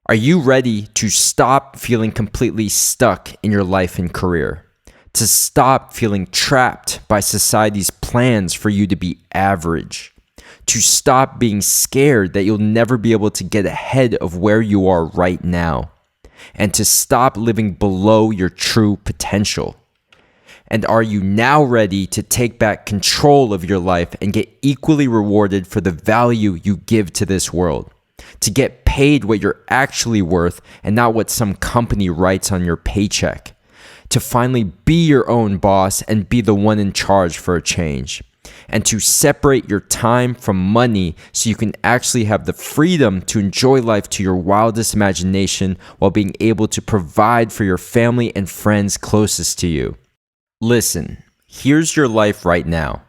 Are you ready to stop feeling completely stuck in your life and career? To stop feeling trapped by society's plans for you to be average? To stop being scared that you'll never be able to get ahead of where you are right now? And to stop living below your true potential? And are you now ready to take back control of your life and get equally rewarded for the value you give to this world? To get paid what you're actually worth and not what some company writes on your paycheck. To finally be your own boss and be the one in charge for a change. And to separate your time from money so you can actually have the freedom to enjoy life to your wildest imagination while being able to provide for your family and friends closest to you. Listen, here's your life right now.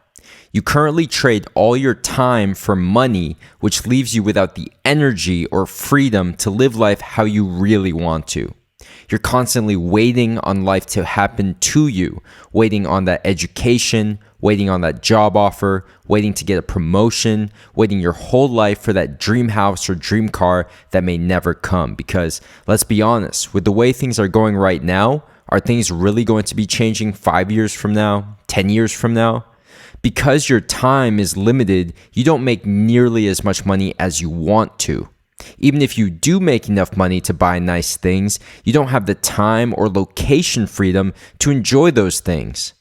You currently trade all your time for money, which leaves you without the energy or freedom to live life how you really want to. You're constantly waiting on life to happen to you, waiting on that education, waiting on that job offer, waiting to get a promotion, waiting your whole life for that dream house or dream car that may never come. Because let's be honest, with the way things are going right now, are things really going to be changing 5 years from now, 10 years from now? Because your time is limited, you don't make nearly as much money as you want to. Even if you do make enough money to buy nice things, you don't have the time or location freedom to enjoy those things.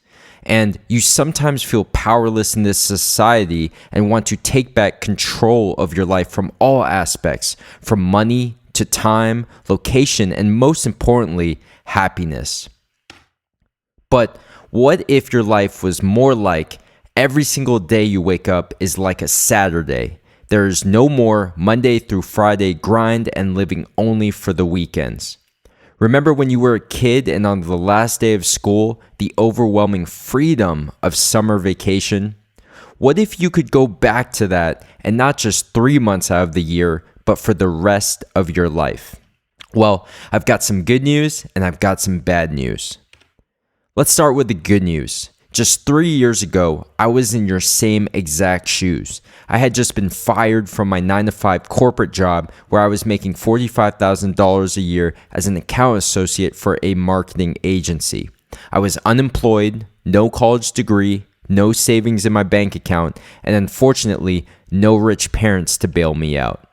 And you sometimes feel powerless in this society and want to take back control of your life from all aspects, from money to time, location, and most importantly, happiness. But what if your life was more like every single day you wake up is like a Saturday? There's no more Monday through Friday grind and living only for the weekends. Remember when you were a kid and on the last day of school, the overwhelming freedom of summer vacation? What if you could go back to that and not just 3 months out of the year, but for the rest of your life? Well, I've got some good news and I've got some bad news. Let's start with the good news. Just 3 years ago, I was in your same exact shoes. I had just been fired from my 9-to-5 corporate job where I was making $45,000 a year as an account associate for a marketing agency. I was unemployed, no college degree, no savings in my bank account, and unfortunately, no rich parents to bail me out.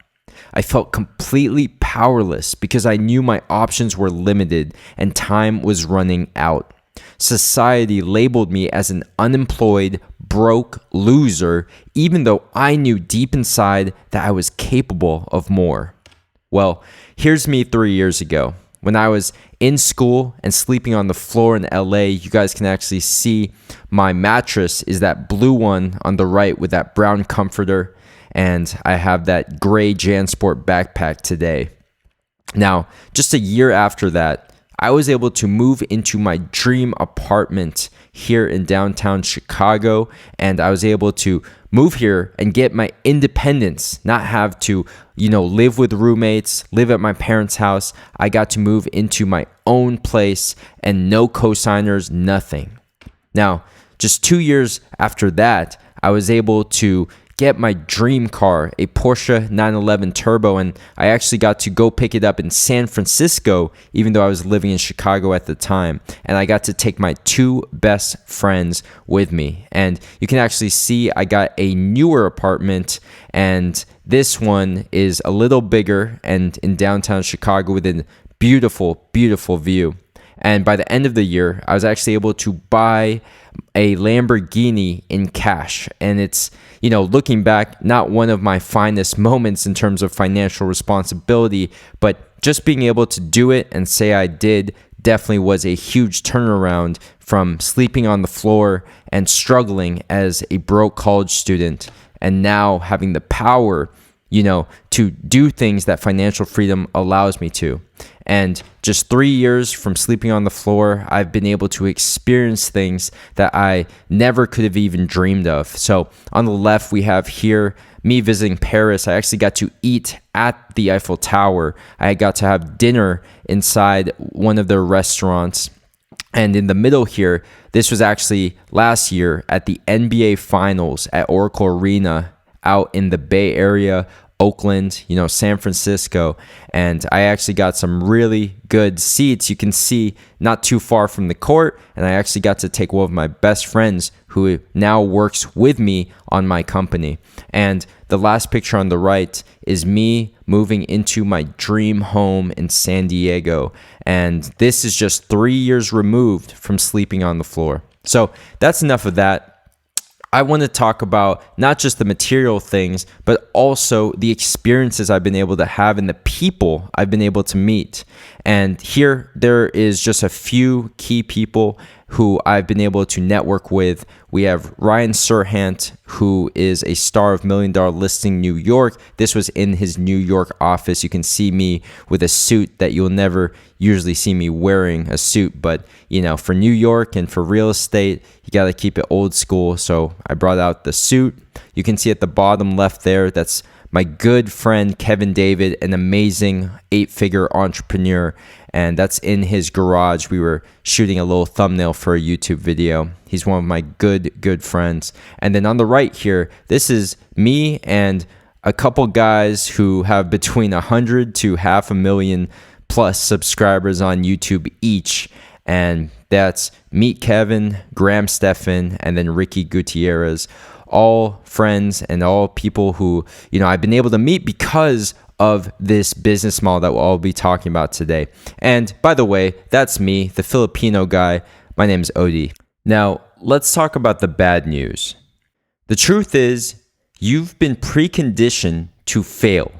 I felt completely powerless because I knew my options were limited and time was running out. Society labeled me as an unemployed, broke loser, even though I knew deep inside that I was capable of more. Well, here's me 3 years ago. When I was in school and sleeping on the floor in LA, you guys can actually see my mattress is that blue one on the right with that brown comforter, and I have that gray JanSport backpack today. Now, just a year after that, I was able to move into my dream apartment here in downtown Chicago, and I was able to move here and get my independence, not have to, live with roommates, live at my parents' house. I got to move into my own place and no cosigners, nothing. Now, just 2 years after that, I was able to get my dream car, a Porsche 911 Turbo, and I actually got to go pick it up in San Francisco, even though I was living in Chicago at the time. And I got to take my 2 best friends with me. And you can actually see I got a newer apartment, and this one is a little bigger and in downtown Chicago with a beautiful, beautiful view. And by the end of the year, I was actually able to buy a Lamborghini in cash. And it's, looking back, not one of my finest moments in terms of financial responsibility, but just being able to do it and say I did definitely was a huge turnaround from sleeping on the floor and struggling as a broke college student, and now having the power to do things that financial freedom allows me to. And just 3 years from sleeping on the floor, I've been able to experience things that I never could have even dreamed of. So on the left, we have here me visiting Paris. I actually got to eat at the Eiffel Tower. I got to have dinner inside one of their restaurants. And in the middle here, this was actually last year at the NBA Finals at Oracle Arena out in the Bay Area Oakland, San Francisco. And I actually got some really good seats. You can see not too far from the court. And I actually got to take one of my best friends who now works with me on my company. And the last picture on the right is me moving into my dream home in San Diego. And this is just 3 years removed from sleeping on the floor. So that's enough of that. I want to talk about not just the material things, but also the experiences I've been able to have and the people I've been able to meet. And here there is just a few key people who I've been able to network with. We have Ryan Serhant, who is a star of $1 Million Listing New York. This was in his New York office. You can see me with a suit that you'll never usually see me wearing a suit, but for New York and for real estate, you got to keep it old school. So I brought out the suit. You can see at the bottom left there, that's my good friend Kevin David, an amazing 8-figure entrepreneur, and that's in his garage. We were shooting a little thumbnail for a YouTube video. He's one of my good friends. And then on the right here, this is me and a couple guys who have between 100 to 500,000 plus subscribers on YouTube each. And that's Meet Kevin, Graham Stephan, and then Ricky Gutierrez. All friends and all people who, I've been able to meet because of this business model that we'll all be talking about today. And by the way, that's me, the Filipino guy. My name is Odie. Now, let's talk about the bad news. The truth is, you've been preconditioned to fail.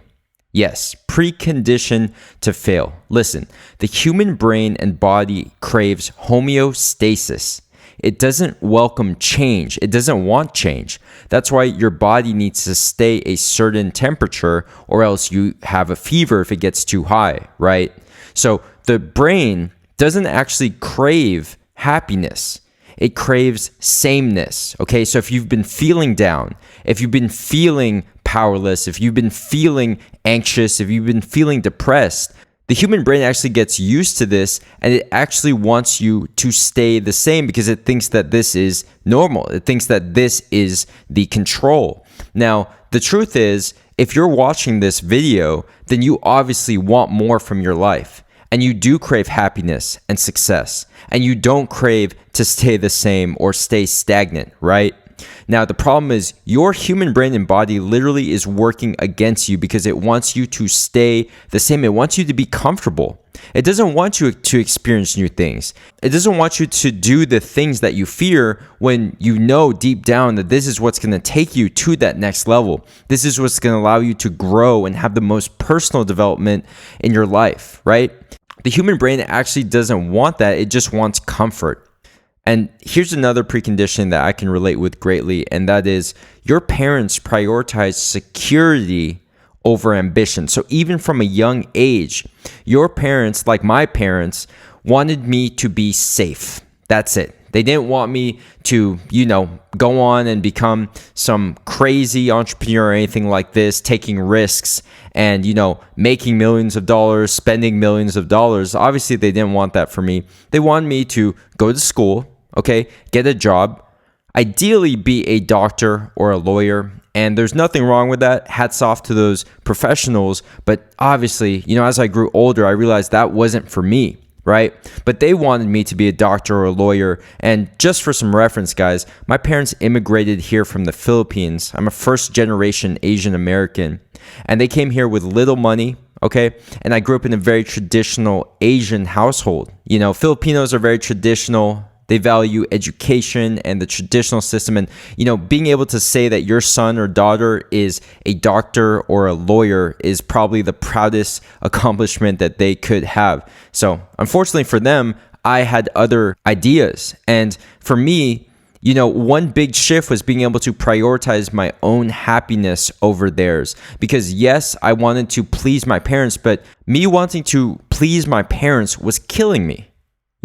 Yes, preconditioned to fail. Listen, the human brain and body craves homeostasis. It doesn't welcome change. It doesn't want change. That's why your body needs to stay a certain temperature, or else you have a fever if it gets too high, right? So the brain doesn't actually crave happiness. It craves sameness, okay? So if you've been feeling down, if you've been feeling powerless, if you've been feeling anxious, if you've been feeling depressed, the human brain actually gets used to this, and it actually wants you to stay the same because it thinks that this is normal. It thinks that this is the control. Now, the truth is, if you're watching this video, then you obviously want more from your life. And you do crave happiness and success. And you don't crave to stay the same or stay stagnant, right? Now, the problem is your human brain and body literally is working against you because it wants you to stay the same. It wants you to be comfortable. It doesn't want you to experience new things. It doesn't want you to do the things that you fear when you know deep down that this is what's going to take you to that next level. This is what's going to allow you to grow and have the most personal development in your life, right? The human brain actually doesn't want that. It just wants comfort. And here's another precondition that I can relate with greatly, and that is your parents prioritize security over ambition. So even from a young age, your parents, like my parents, wanted me to be safe. That's it. They didn't want me to, go on and become some crazy entrepreneur or anything like this, taking risks and, making millions of dollars, spending millions of dollars. Obviously, they didn't want that for me. They wanted me to go to school, okay, get a job, ideally be a doctor or a lawyer. And there's nothing wrong with that. Hats off to those professionals. But obviously, as I grew older, I realized that wasn't for me, right? But they wanted me to be a doctor or a lawyer. And just for some reference, guys, my parents immigrated here from the Philippines. I'm a first-generation Asian American. And they came here with little money, okay? And I grew up in a very traditional Asian household. Filipinos are very traditional. They value education and the traditional system. And, being able to say that your son or daughter is a doctor or a lawyer is probably the proudest accomplishment that they could have. So unfortunately for them, I had other ideas. And for me, one big shift was being able to prioritize my own happiness over theirs. Because yes, I wanted to please my parents, but me wanting to please my parents was killing me.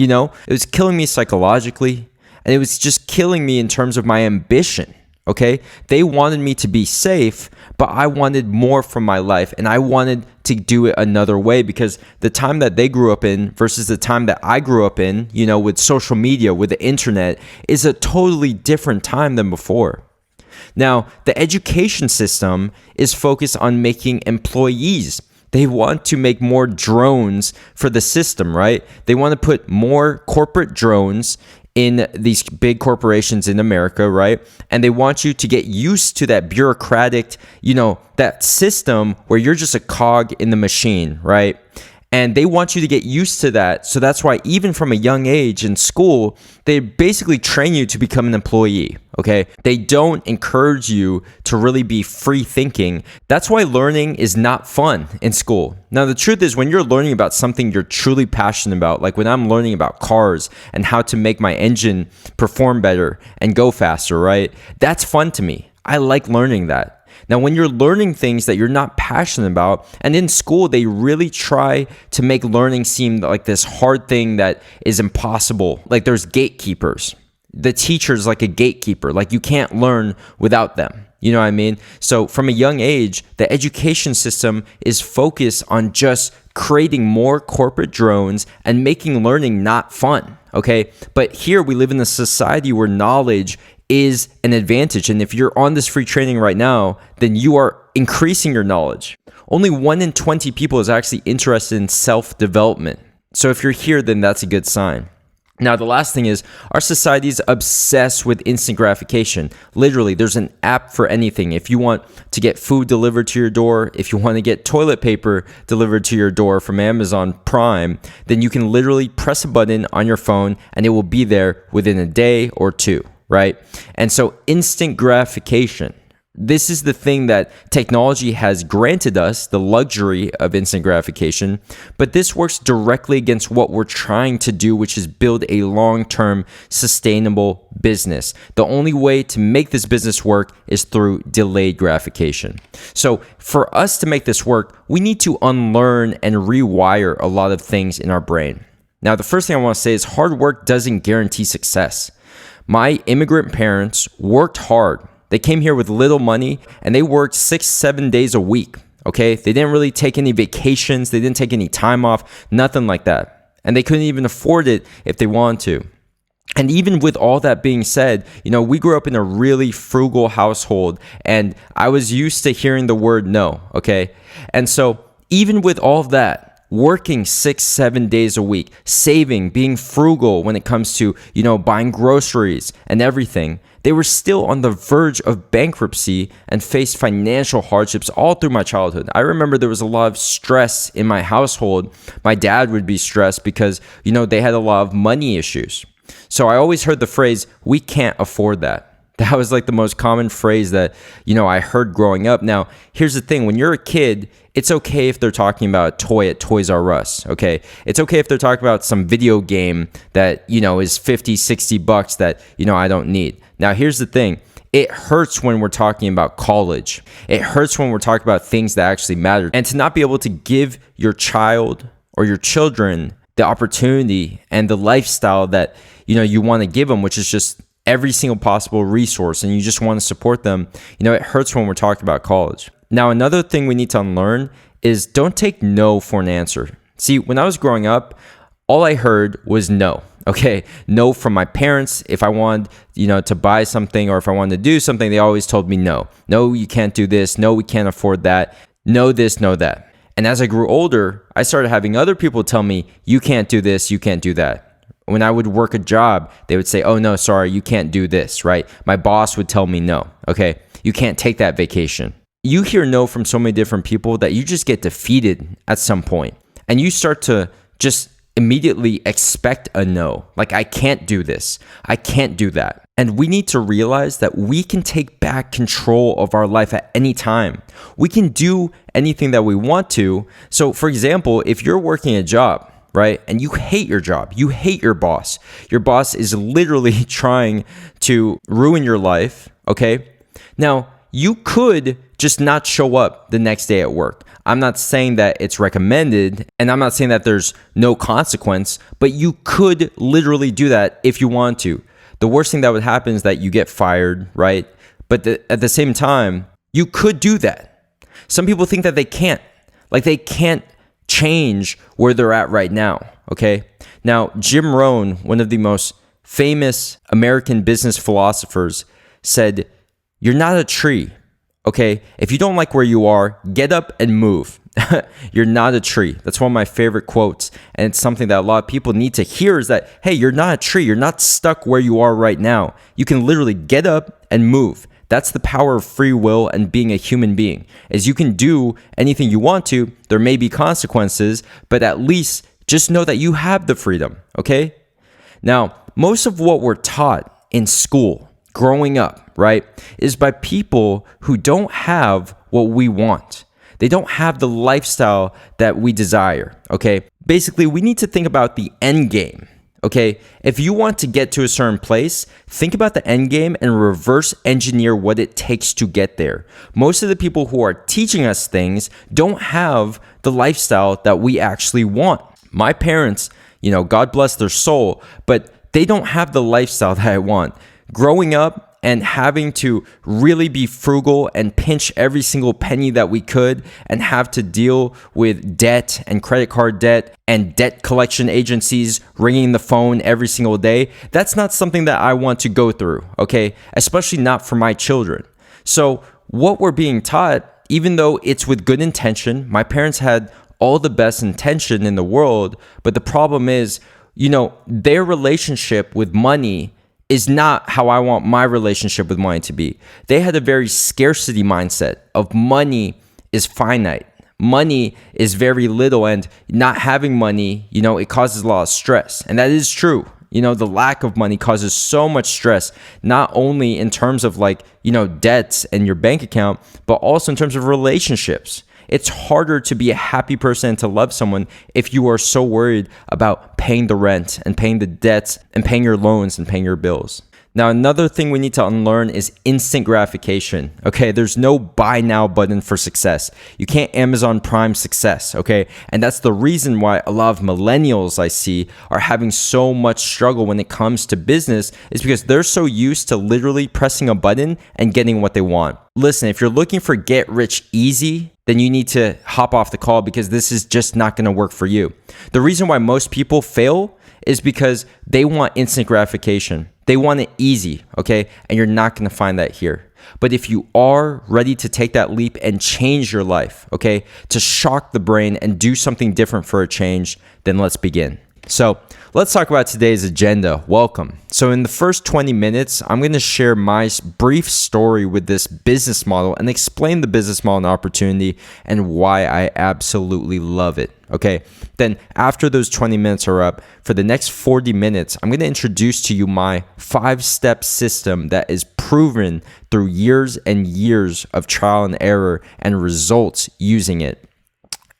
It was killing me psychologically, and it was just killing me in terms of my ambition, okay? They wanted me to be safe, but I wanted more from my life, and I wanted to do it another way because the time that they grew up in versus the time that I grew up in, with social media, with the internet, is a totally different time than before. Now, the education system is focused on making employees. They want to make more drones for the system, right? They want to put more corporate drones in these big corporations in America, right? And they want you to get used to that bureaucratic, that system where you're just a cog in the machine, right? And they want you to get used to that. So that's why even from a young age in school, they basically train you to become an employee, okay? They don't encourage you to really be free thinking. That's why learning is not fun in school. Now, the truth is when you're learning about something you're truly passionate about, like when I'm learning about cars and how to make my engine perform better and go faster, right? That's fun to me. I like learning that. Now, when you're learning things that you're not passionate about, and in school, they really try to make learning seem like this hard thing that is impossible. Like there's gatekeepers. The teacher's like a gatekeeper. Like you can't learn without them. You know what I mean? So from a young age, the education system is focused on just creating more corporate drones and making learning not fun. Okay. But here we live in a society where knowledge is an advantage. And if you're on this free training right now, then you are increasing your knowledge. Only 1 in 20 people is actually interested in self-development. So if you're here, then that's a good sign. Now, the last thing is our society is obsessed with instant gratification. Literally, there's an app for anything. If you want to get food delivered to your door, if you want to get toilet paper delivered to your door from Amazon Prime, then you can literally press a button on your phone and it will be there within a day or two. Right? And so instant gratification, this is the thing that technology has granted us, the luxury of instant gratification, but this works directly against what we're trying to do, which is build a long-term sustainable business. The only way to make this business work is through delayed gratification. So for us to make this work, we need to unlearn and rewire a lot of things in our brain. Now, the first thing I want to say is hard work doesn't guarantee success. My immigrant parents worked hard. They came here with little money and they worked 6-7 days a week. Okay. They didn't really take any vacations. They didn't take any time off, nothing like that. And they couldn't even afford it if they wanted to. And even with all that being said, we grew up in a really frugal household and I was used to hearing the word no. Okay. And so even with all of that, working 6-7 days a week, saving, being frugal when it comes to, buying groceries and everything, they were still on the verge of bankruptcy and faced financial hardships all through my childhood. I remember there was a lot of stress in my household. My dad would be stressed because, they had a lot of money issues. So I always heard the phrase, we can't afford that. That was like the most common phrase that, I heard growing up. Now, here's the thing. When you're a kid, it's okay if they're talking about a toy at Toys R Us, okay? It's okay if they're talking about some video game that, is 50, 60 bucks that, I don't need. Now, here's the thing. It hurts when we're talking about college. It hurts when we're talking about things that actually matter. And to not be able to give your child or your children the opportunity and the lifestyle that, you want to give them, which is just every single possible resource and you just want to support them, it hurts when we're talking about college. Now, another thing we need to unlearn is don't take no for an answer. See, when I was growing up, all I heard was no. Okay, no from my parents. If I wanted, to buy something or if I wanted to do something, they always told me no. No, you can't do this. No, we can't afford that. No this, no that. And as I grew older, I started having other people tell me, you can't do this, you can't do that. When I would work a job, they would say, oh no, sorry, you can't do this, right? My boss would tell me no, okay? You can't take that vacation. You hear no from so many different people that you just get defeated at some point. And you start to just immediately expect a no. Like, I can't do this. I can't do that. And we need to realize that we can take back control of our life at any time. We can do anything that we want to. So for example, if you're working a job, right? And you hate your job. You hate your boss. Your boss is literally trying to ruin your life, okay? Now, you could just not show up the next day at work. I'm not saying that it's recommended, and I'm not saying that there's no consequence, but you could literally do that if you want to. The worst thing that would happen is that you get fired, right? But at the same time, you could do that. Some people think that they can't. Like, they can't change where they're at right now, okay? Now, Jim Rohn, one of the most famous American business philosophers, said, You're not a tree, okay? If you don't like where you are, get up and move. You're not a tree. That's one of my favorite quotes. And it's something that a lot of people need to hear is that, hey, you're not a tree. You're not stuck where you are right now. You can literally get up and move. That's the power of free will and being a human being, is you can do anything you want to. There may be consequences, but at least just know that you have the freedom, okay? Now, most of what we're taught in school, growing up, right, is by people who don't have what we want. They don't have the lifestyle that we desire, okay? Basically, we need to think about the end game, okay? If you want to get to a certain place, think about the end game and reverse engineer what it takes to get there. Most of the people who are teaching us things don't have the lifestyle that we actually want. My parents, God bless their soul, but they don't have the lifestyle that I want. Growing up, and having to really be frugal and pinch every single penny that we could and have to deal with debt and credit card debt and debt collection agencies ringing the phone every single day, that's not something that I want to go through, okay? Especially not for my children. So what we're being taught, even though it's with good intention, my parents had all the best intention in the world, but the problem is, their relationship with money is not how I want my relationship with money to be. They had a very scarcity mindset of money is finite. Money is very little, and not having money, it causes a lot of stress. And that is true. The lack of money causes so much stress, not only in terms of debts and your bank account, but also in terms of relationships. It's harder to be a happy person and to love someone if you are so worried about paying the rent and paying the debts and paying your loans and paying your bills. Now, another thing we need to unlearn is instant gratification, okay? There's no buy now button for success. You can't Amazon Prime success, okay? And that's the reason why a lot of millennials I see are having so much struggle when it comes to business, is because they're so used to literally pressing a button and getting what they want. Listen, if you're looking for get rich easy, then you need to hop off the call, because this is just not going to work for you. The reason why most people fail is because they want instant gratification. They want it easy, okay? And you're not going to find that here. But if you are ready to take that leap and change your life, okay, to shock the brain and do something different for a change, then let's begin. So let's talk about today's agenda. Welcome. So in the first 20 minutes, I'm going to share my brief story with this business model and explain the business model and opportunity and why I absolutely love it. Okay. Then after those 20 minutes are up, for the next 40 minutes, I'm going to introduce to you my 5-step system that is proven through years and years of trial and error and results using it.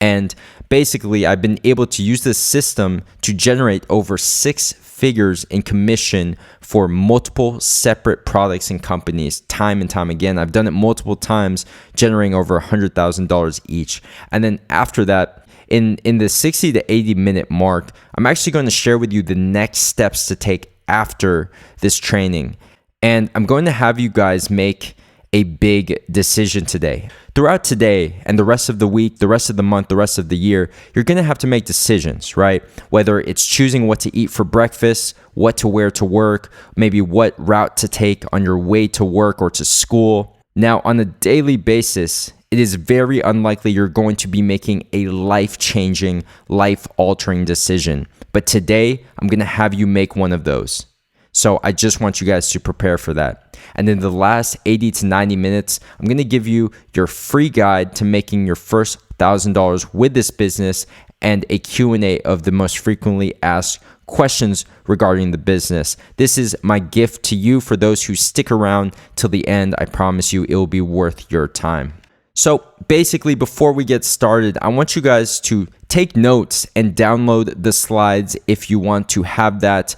And basically, I've been able to use this system to generate over 6 figures in commission for multiple separate products and companies time and time again. I've done it multiple times, generating over $100,000 each. And then after that, in the 60 to 80 minute mark, I'm actually going to share with you the next steps to take after this training. And I'm going to have you guys make a big decision today. Throughout today and the rest of the week, the rest of the month, the rest of the year, you're going to have to make decisions, right? Whether it's choosing what to eat for breakfast, what to wear to work, maybe what route to take on your way to work or to school. Now, on a daily basis, it is very unlikely you're going to be making a life-changing, life-altering decision. But today, I'm going to have you make one of those. So I just want you guys to prepare for that. And in the last 80 to 90 minutes, I'm going to give you your free guide to making your first $1,000 with this business and a Q&A of the most frequently asked questions regarding the business. This is my gift to you for those who stick around till the end. I promise you it will be worth your time. So basically, before we get started, I want you guys to take notes and download the slides if you want to have that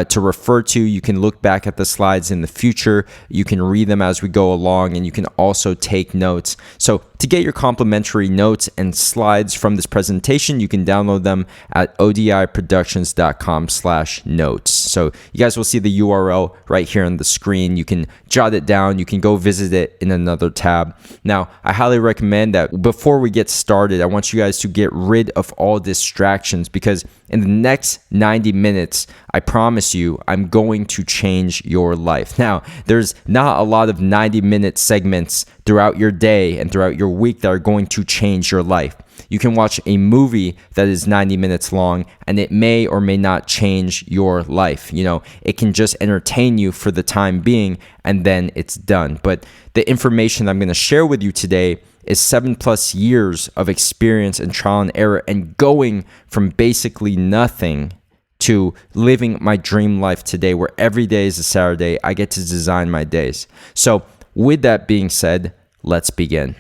to refer to. You can look back at the slides in the future. You can read them as we go along, and you can also take notes. So to get your complimentary notes and slides from this presentation, you can download them at odiproductions.com/notes. So you guys will see the URL right here on the screen. You can jot it down. You can go visit it in another tab. Now, I highly recommend that before we get started, I want you guys to get rid of all distractions, because in the next 90 minutes, I promise you, I'm going to change your life. Now, there's not a lot of 90-minute segments throughout your day and throughout your week that are going to change your life. You can watch a movie that is 90 minutes long and it may or may not change your life. It can just entertain you for the time being and then it's done. But the information I'm going to share with you today is 7+ years of experience and trial and error, and going from basically nothing to living my dream life today, where every day is a Saturday. I get to design my days. So with that being said, let's begin.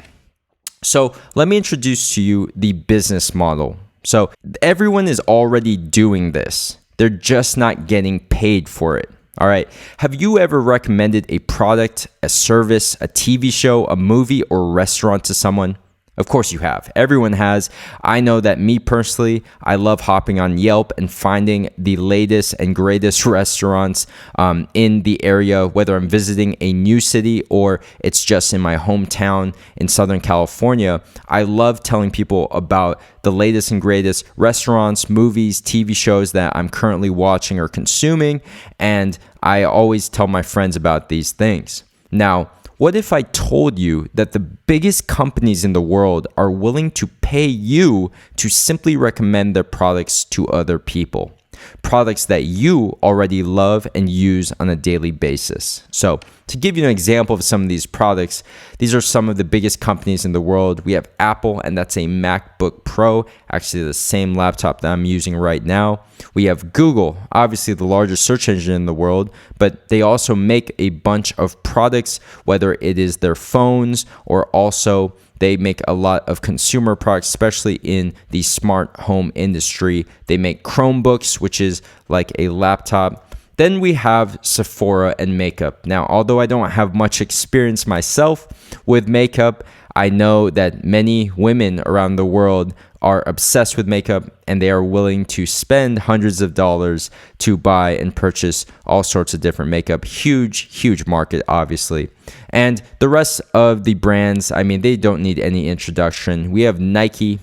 So let me introduce to you the business model. So everyone is already doing this. They're just not getting paid for it. All right. Have you ever recommended a product, a service, a TV show, a movie, or restaurant to someone? Of course you have. Everyone has. I know that me personally, I love hopping on Yelp and finding the latest and greatest restaurants in the area, whether I'm visiting a new city or it's just in my hometown in Southern California. I love telling people about the latest and greatest restaurants, movies, TV shows that I'm currently watching or consuming, and I always tell my friends about these things. Now, what if I told you that the biggest companies in the world are willing to pay you to simply recommend their products to other people? Products that you already love and use on a daily basis. So to give you an example of some of these products, these are some of the biggest companies in the world. We have Apple, and that's a MacBook Pro, actually the same laptop that I'm using right now. We have Google, obviously the largest search engine in the world, but they also make a bunch of products, whether it is their phones or also they make a lot of consumer products, especially in the smart home industry. They make Chromebooks, which is like a laptop. Then we have Sephora and makeup. Now, although I don't have much experience myself with makeup, I know that many women around the world are obsessed with makeup and they are willing to spend hundreds of dollars to buy and purchase all sorts of different makeup. Huge market, obviously. And the rest of the brands, they don't need any introduction. We have Nike,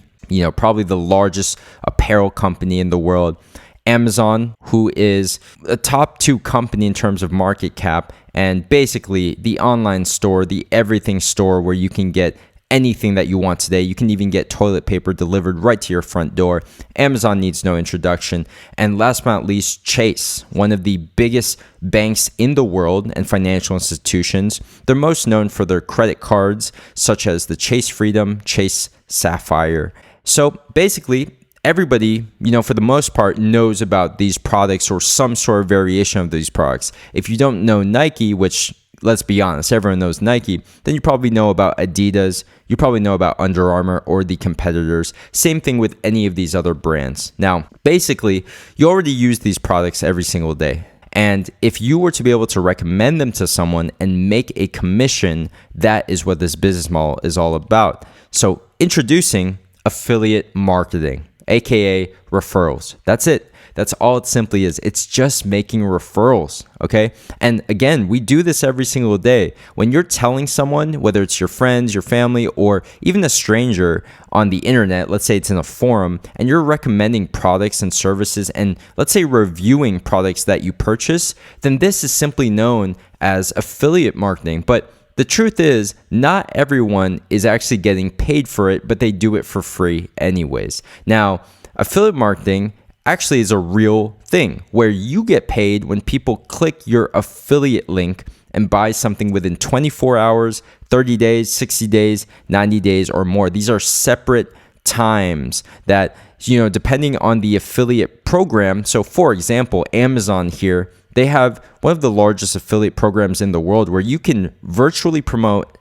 probably the largest apparel company in the world. Amazon, who is a top 2 company in terms of market cap, and basically the online store, the everything store where you can get anything that you want today. You can even get toilet paper delivered right to your front door. Amazon needs no introduction. And last but not least, Chase, one of the biggest banks in the world and financial institutions. They're most known for their credit cards, such as the Chase Freedom, Chase Sapphire. So basically, everybody, for the most part, knows about these products or some sort of variation of these products. If you don't know Nike, which, let's be honest, everyone knows Nike, then you probably know about Adidas, you probably know about Under Armour or the competitors. Same thing with any of these other brands. Now, basically, you already use these products every single day. And if you were to be able to recommend them to someone and make a commission, that is what this business model is all about. So introducing affiliate marketing, aka referrals. That's it. That's all it simply is. It's just making referrals, okay? And again, we do this every single day. When you're telling someone, whether it's your friends, your family, or even a stranger on the internet, let's say it's in a forum, and you're recommending products and services and let's say reviewing products that you purchase, then this is simply known as affiliate marketing. But the truth is, not everyone is actually getting paid for it, but they do it for free anyways. Now, affiliate marketing actually is a real thing where you get paid when people click your affiliate link and buy something within 24 hours, 30 days, 60 days, 90 days, or more. These are separate times that, depending on the affiliate program. So for example, Amazon here, they have one of the largest affiliate programs in the world where you can virtually promote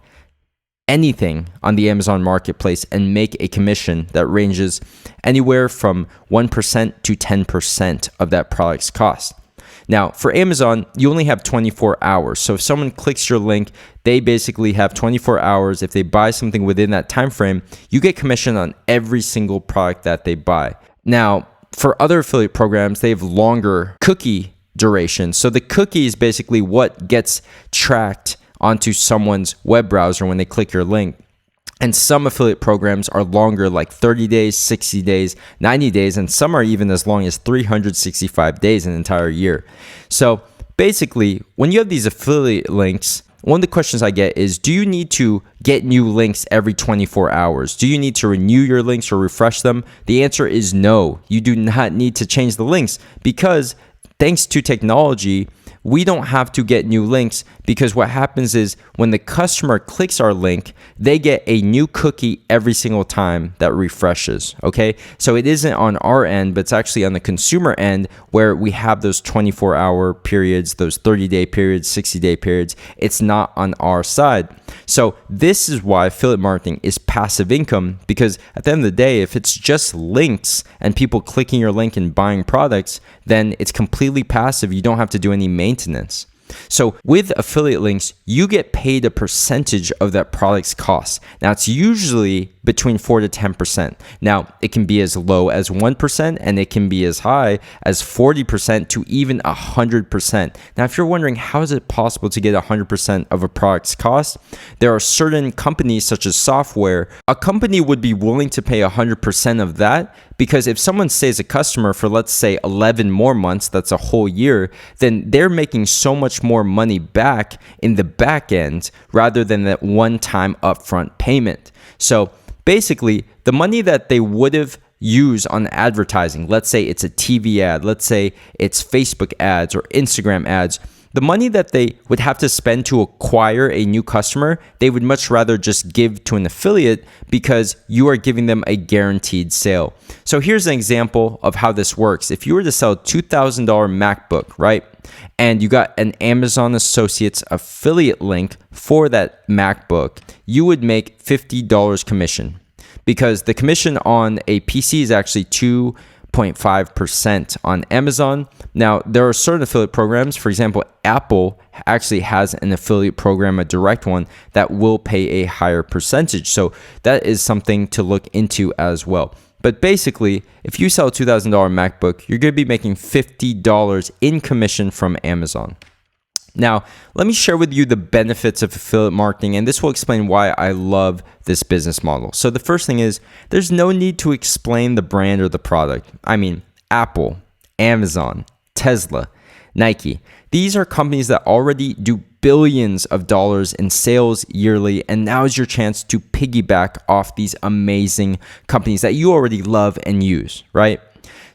anything on the Amazon marketplace and make a commission that ranges anywhere from 1% to 10% of that product's cost. Now, for Amazon, you only have 24 hours. So if someone clicks your link, they basically have 24 hours. If they buy something within that time frame, you get commission on every single product that they buy. Now, for other affiliate programs, they have longer cookie duration. So the cookie is basically what gets tracked onto someone's web browser when they click your link. And some affiliate programs are longer, like 30 days, 60 days, 90 days, and some are even as long as 365 days, an entire year. So basically, when you have these affiliate links, one of the questions I get is, do you need to get new links every 24 hours? Do you need to renew your links or refresh them? The answer is no. You do not need to change the links because thanks to technology, we don't have to get new links, because what happens is when the customer clicks our link, they get a new cookie every single time that refreshes, okay? So it isn't on our end, but it's actually on the consumer end where we have those 24-hour periods, those 30-day periods, 60-day periods. It's not on our side. So this is why affiliate marketing is passive income, because at the end of the day, if it's just links and people clicking your link and buying products, then it's completely passive. You don't have to do any maintenance. So with affiliate links, you get paid a percentage of that product's cost. Now, it's usually between 4 to 10%. Now, it can be as low as 1% and it can be as high as 40% to even 100%. Now, if you're wondering how is it possible to get 100% of a product's cost, there are certain companies such as software. A company would be willing to pay 100% of that, because if someone stays a customer for, let's say, 11 more months, that's a whole year, then they're making so much more money back in the back end rather than that one-time upfront payment. So basically, the money that they would have used on advertising, let's say it's a TV ad, let's say it's Facebook ads or Instagram ads, the money that they would have to spend to acquire a new customer, they would much rather just give to an affiliate because you are giving them a guaranteed sale. So here's an example of how this works. If you were to sell a $2,000 MacBook, right? And you got an Amazon Associates affiliate link for that MacBook, you would make $50 commission, because the commission on a PC is actually 2.5% on Amazon. Now, there are certain affiliate programs. For example, Apple actually has an affiliate program, a direct one, that will pay a higher percentage. So that is something to look into as well. But basically, if you sell a $2,000 MacBook, you're going to be making $50 in commission from Amazon. Now, let me share with you the benefits of affiliate marketing, and this will explain why I love this business model. So the first thing is, there's no need to explain the brand or the product. I mean, Apple, Amazon, Tesla, Nike. These are companies that already do billions of dollars in sales yearly, and now is your chance to piggyback off these amazing companies that you already love and use, right?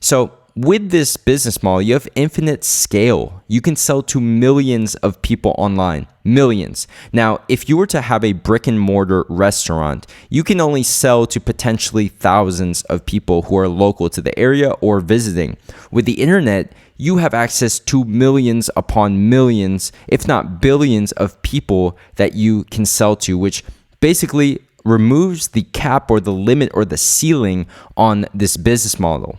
So with this business model, you have infinite scale. You can sell to millions of people online. Millions. Now, if you were to have a brick and mortar restaurant, you can only sell to potentially thousands of people who are local to the area or visiting. With the internet, you have access to millions upon millions, if not billions of people that you can sell to, which basically removes the cap or the limit or the ceiling on this business model.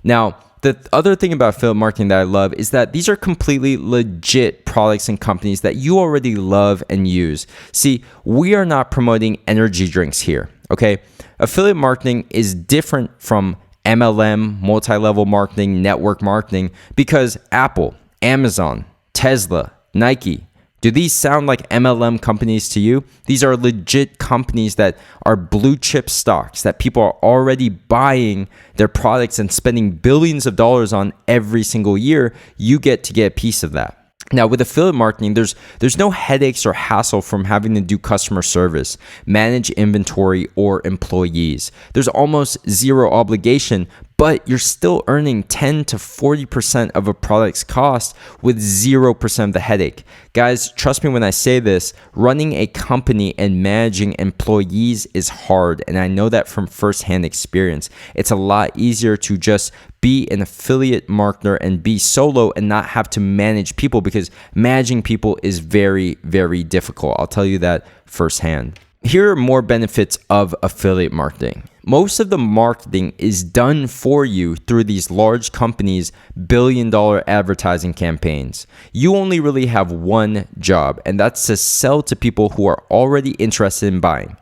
Now, the other thing about affiliate marketing that I love is that these are completely legit products and companies that you already love and use. See, we are not promoting energy drinks here, okay? Affiliate marketing is different from MLM, multi-level marketing, network marketing, because Apple, Amazon, Tesla, Nike, do these sound like MLM companies to you? These are legit companies that are blue chip stocks that people are already buying their products and spending billions of dollars on every single year. You get to get a piece of that. Now, with affiliate marketing, there's no headaches or hassle from having to do customer service, manage inventory, or employees. There's almost zero obligation, but you're still earning 10 to 40% of a product's cost with 0% of the headache. Guys, trust me when I say this, running a company and managing employees is hard, and I know that from firsthand experience. It's a lot easier to just be an affiliate marketer and be solo and not have to manage people, because managing people is very, very difficult. I'll tell you that firsthand. Here are more benefits of affiliate marketing. Most of the marketing is done for you through these large companies' billion-dollar advertising campaigns. You only really have one job, and that's to sell to people who are already interested in buying.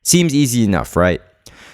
Seems easy enough, right?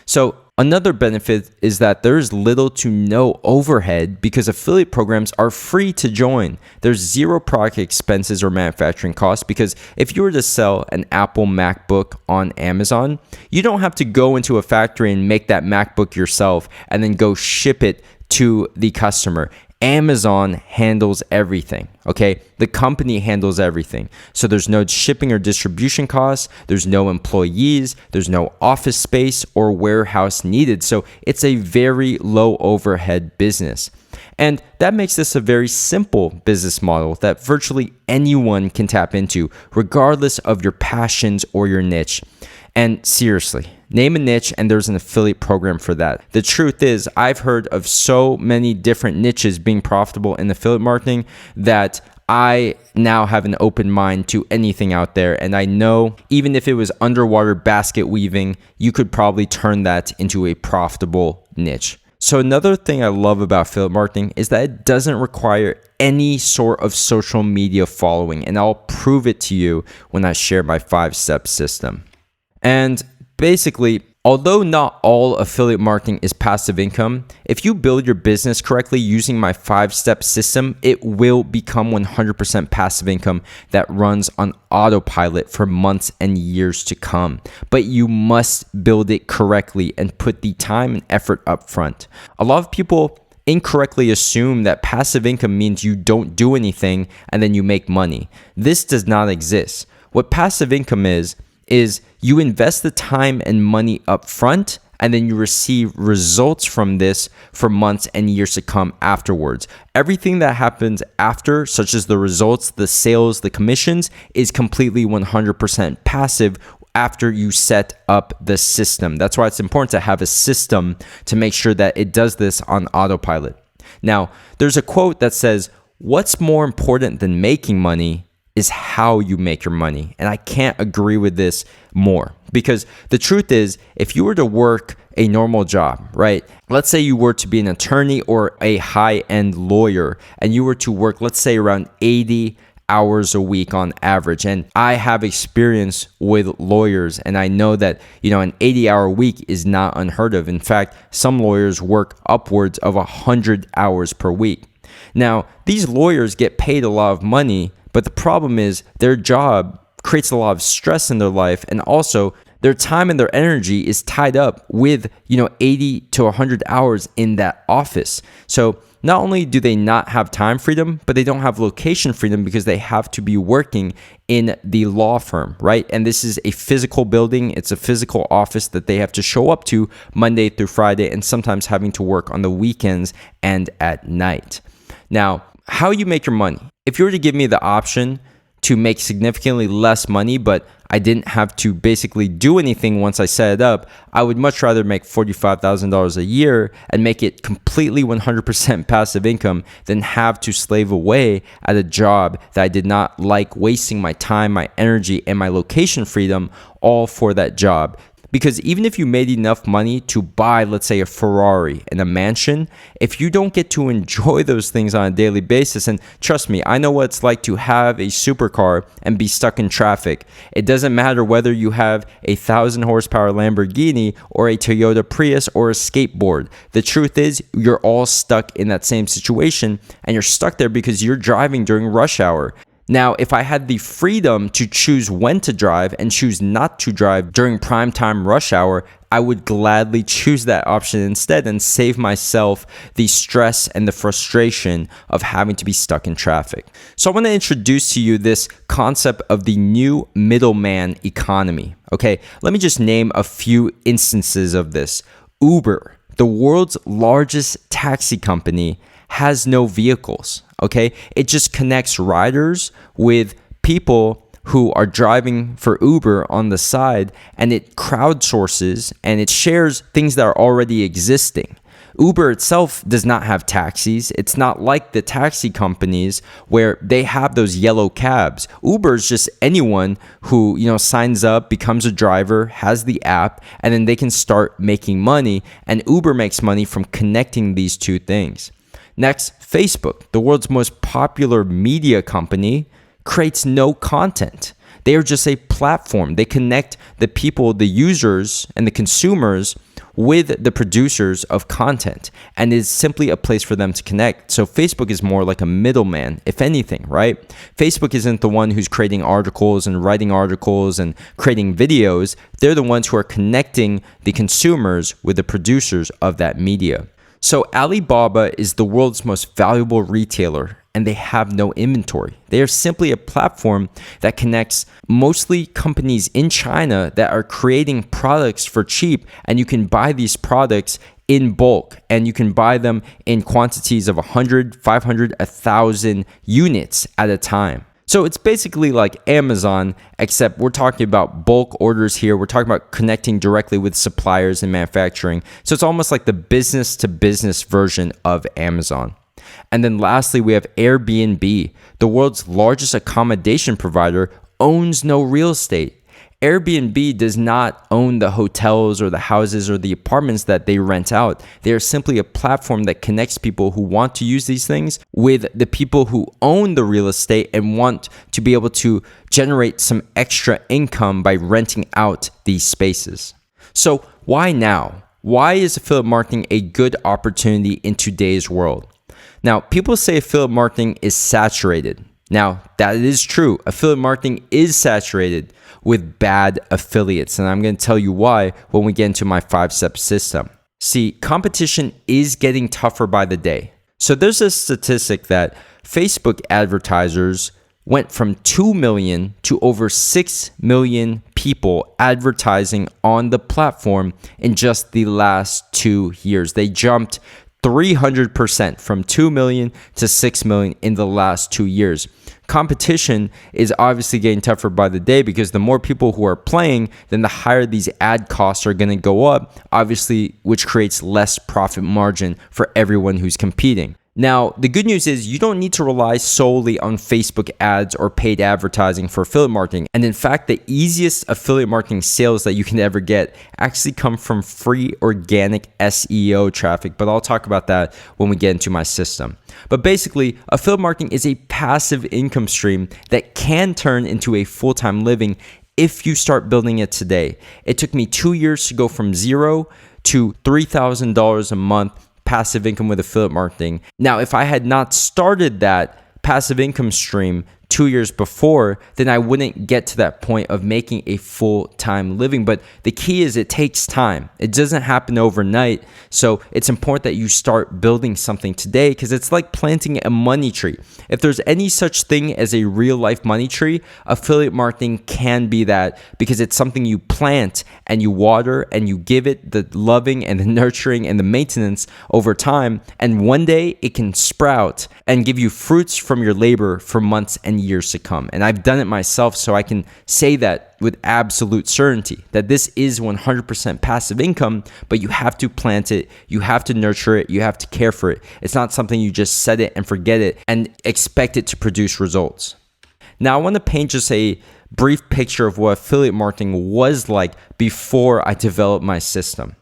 So Another benefit is that there's little to no overhead because affiliate programs are free to join. There's zero product expenses or manufacturing costs because if you were to sell an Apple MacBook on Amazon, you don't have to go into a factory and make that MacBook yourself and then go ship it to the customer. Amazon handles everything, okay? The company handles everything. So there's no shipping or distribution costs, there's no employees, there's no office space or warehouse needed. So it's a very low overhead business. And that makes this a very simple business model that virtually anyone can tap into, regardless of your passions or your niche. And seriously, name a niche and there's an affiliate program for that. The truth is, I've heard of so many different niches being profitable in affiliate marketing that I now have an open mind to anything out there. And I know even if it was underwater basket weaving, you could probably turn that into a profitable niche. So another thing I love about affiliate marketing is that it doesn't require any sort of social media following. And I'll prove it to you when I share my 5-step system. And basically, although not all affiliate marketing is passive income, if you build your business correctly using my 5-step system, it will become 100% passive income that runs on autopilot for months and years to come. But you must build it correctly and put the time and effort up front. A lot of people incorrectly assume that passive income means you don't do anything and then you make money. This does not exist. What passive income is you invest the time and money up front and then you receive results from this for months and years to come afterwards. Everything that happens after, such as the results, the sales, the commissions, is completely 100% passive after you set up the system. That's why it's important to have a system to make sure that it does this on autopilot. Now, there's a quote that says, "What's more important than making money is how you make your money." And I can't agree with this more because the truth is, if you were to work a normal job, right? Let's say you were to be an attorney or a high-end lawyer and you were to work, let's say around 80 hours a week on average. And I have experience with lawyers and I know that, an 80-hour week is not unheard of. In fact, some lawyers work upwards of 100 hours per week. Now, these lawyers get paid a lot of money, but the problem is their job creates a lot of stress in their life, and also their time and their energy is tied up with 80 to 100 hours in that office. So not only do they not have time freedom, but they don't have location freedom because they have to be working in the law firm, right? And this is a physical building. It's a physical office that they have to show up to Monday through Friday, and sometimes having to work on the weekends and at night. Now, how you make your money. If you were to give me the option to make significantly less money, but I didn't have to basically do anything once I set it up, I would much rather make $45,000 a year and make it completely 100% passive income than have to slave away at a job that I did not like, wasting my time, my energy, and my location freedom all for that job. Because even if you made enough money to buy, let's say, a Ferrari and a mansion, if you don't get to enjoy those things on a daily basis, and trust me, I know what it's like to have a supercar and be stuck in traffic. It doesn't matter whether you have a 1,000 horsepower Lamborghini or a Toyota Prius or a skateboard. The truth is, you're all stuck in that same situation, and you're stuck there because you're driving during rush hour. Now, if I had the freedom to choose when to drive and choose not to drive during prime time rush hour, I would gladly choose that option instead and save myself the stress and the frustration of having to be stuck in traffic. So I want to introduce to you this concept of the new middleman economy. Okay, let me just name a few instances of this. Uber, the world's largest taxi company, has no vehicles, okay? It just connects riders with people who are driving for Uber on the side, and it crowdsources and it shares things that are already existing. Uber itself does not have taxis. It's not like the taxi companies where they have those yellow cabs. Uber is just anyone who, signs up, becomes a driver, has the app, and then they can start making money, and Uber makes money from connecting these two things. Next, Facebook, the world's most popular media company, creates no content. They are just a platform. They connect the people, the users, and the consumers with the producers of content, and is simply a place for them to connect. So Facebook is more like a middleman, if anything, right? Facebook isn't the one who's creating articles and writing articles and creating videos. They're the ones who are connecting the consumers with the producers of that media. So Alibaba is the world's most valuable retailer, and they have no inventory. They are simply a platform that connects mostly companies in China that are creating products for cheap, and you can buy these products in bulk, and you can buy them in quantities of 100, 500, 1,000 units at a time. So it's basically like Amazon, except we're talking about bulk orders here. We're talking about connecting directly with suppliers and manufacturing. So it's almost like the business to business version of Amazon. And then lastly, we have Airbnb, the world's largest accommodation provider, owns no real estate. Airbnb does not own the hotels or the houses or the apartments that they rent out. They are simply a platform that connects people who want to use these things with the people who own the real estate and want to be able to generate some extra income by renting out these spaces. So why now? Why is affiliate marketing a good opportunity in today's world? Now, people say affiliate marketing is saturated. Now, that is true. Affiliate marketing is saturated with bad affiliates, and I'm going to tell you why when we get into my 5-step system. See, competition is getting tougher by the day. So there's a statistic that Facebook advertisers went from 2 million to over 6 million people advertising on the platform in just the last 2 years. They jumped 300% from 2 million to 6 million in the last 2 years. Competition is obviously getting tougher by the day because the more people who are playing, then the higher these ad costs are going to go up, obviously, which creates less profit margin for everyone who's competing. Now, the good news is you don't need to rely solely on Facebook ads or paid advertising for affiliate marketing. And in fact, the easiest affiliate marketing sales that you can ever get actually come from free organic SEO traffic, but I'll talk about that when we get into my system. But basically, affiliate marketing is a passive income stream that can turn into a full-time living if you start building it today. It took me 2 years to go from $0 to $3,000 a month passive income with affiliate marketing. Now, if I had not started that passive income stream 2 years before, then I wouldn't get to that point of making a full-time living. But the key is it takes time. It doesn't happen overnight. So it's important that you start building something today because it's like planting a money tree. If there's any such thing as a real-life money tree, affiliate marketing can be that because it's something you plant and you water and you give it the loving and the nurturing and the maintenance over time. And one day it can sprout and give you fruits from your labor for months and years to come. And I've done it myself, so I can say that with absolute certainty that this is 100% passive income, but you have to plant it, you have to nurture it, you have to care for it. It's not something you just set it and forget it and expect it to produce results. Now, I want to paint just a brief picture of what affiliate marketing was like before I developed my system.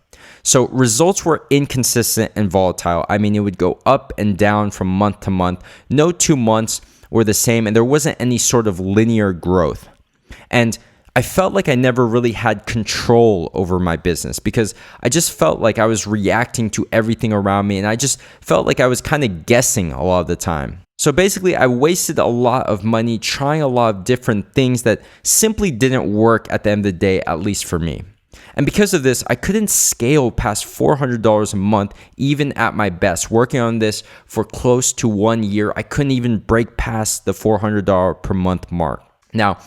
So results were inconsistent and volatile. I mean, it would go up and down from month to month. No 2 months were the same, and there wasn't any sort of linear growth. And I felt like I never really had control over my business because I just felt like I was reacting to everything around me, and I just felt like I was kind of guessing a lot of the time. So basically, I wasted a lot of money trying a lot of different things that simply didn't work at the end of the day, at least for me. And because of this, I couldn't scale past $400 a month, even at my best. Working on this for close to 1 year, I couldn't even break past the $400 per month mark. Now,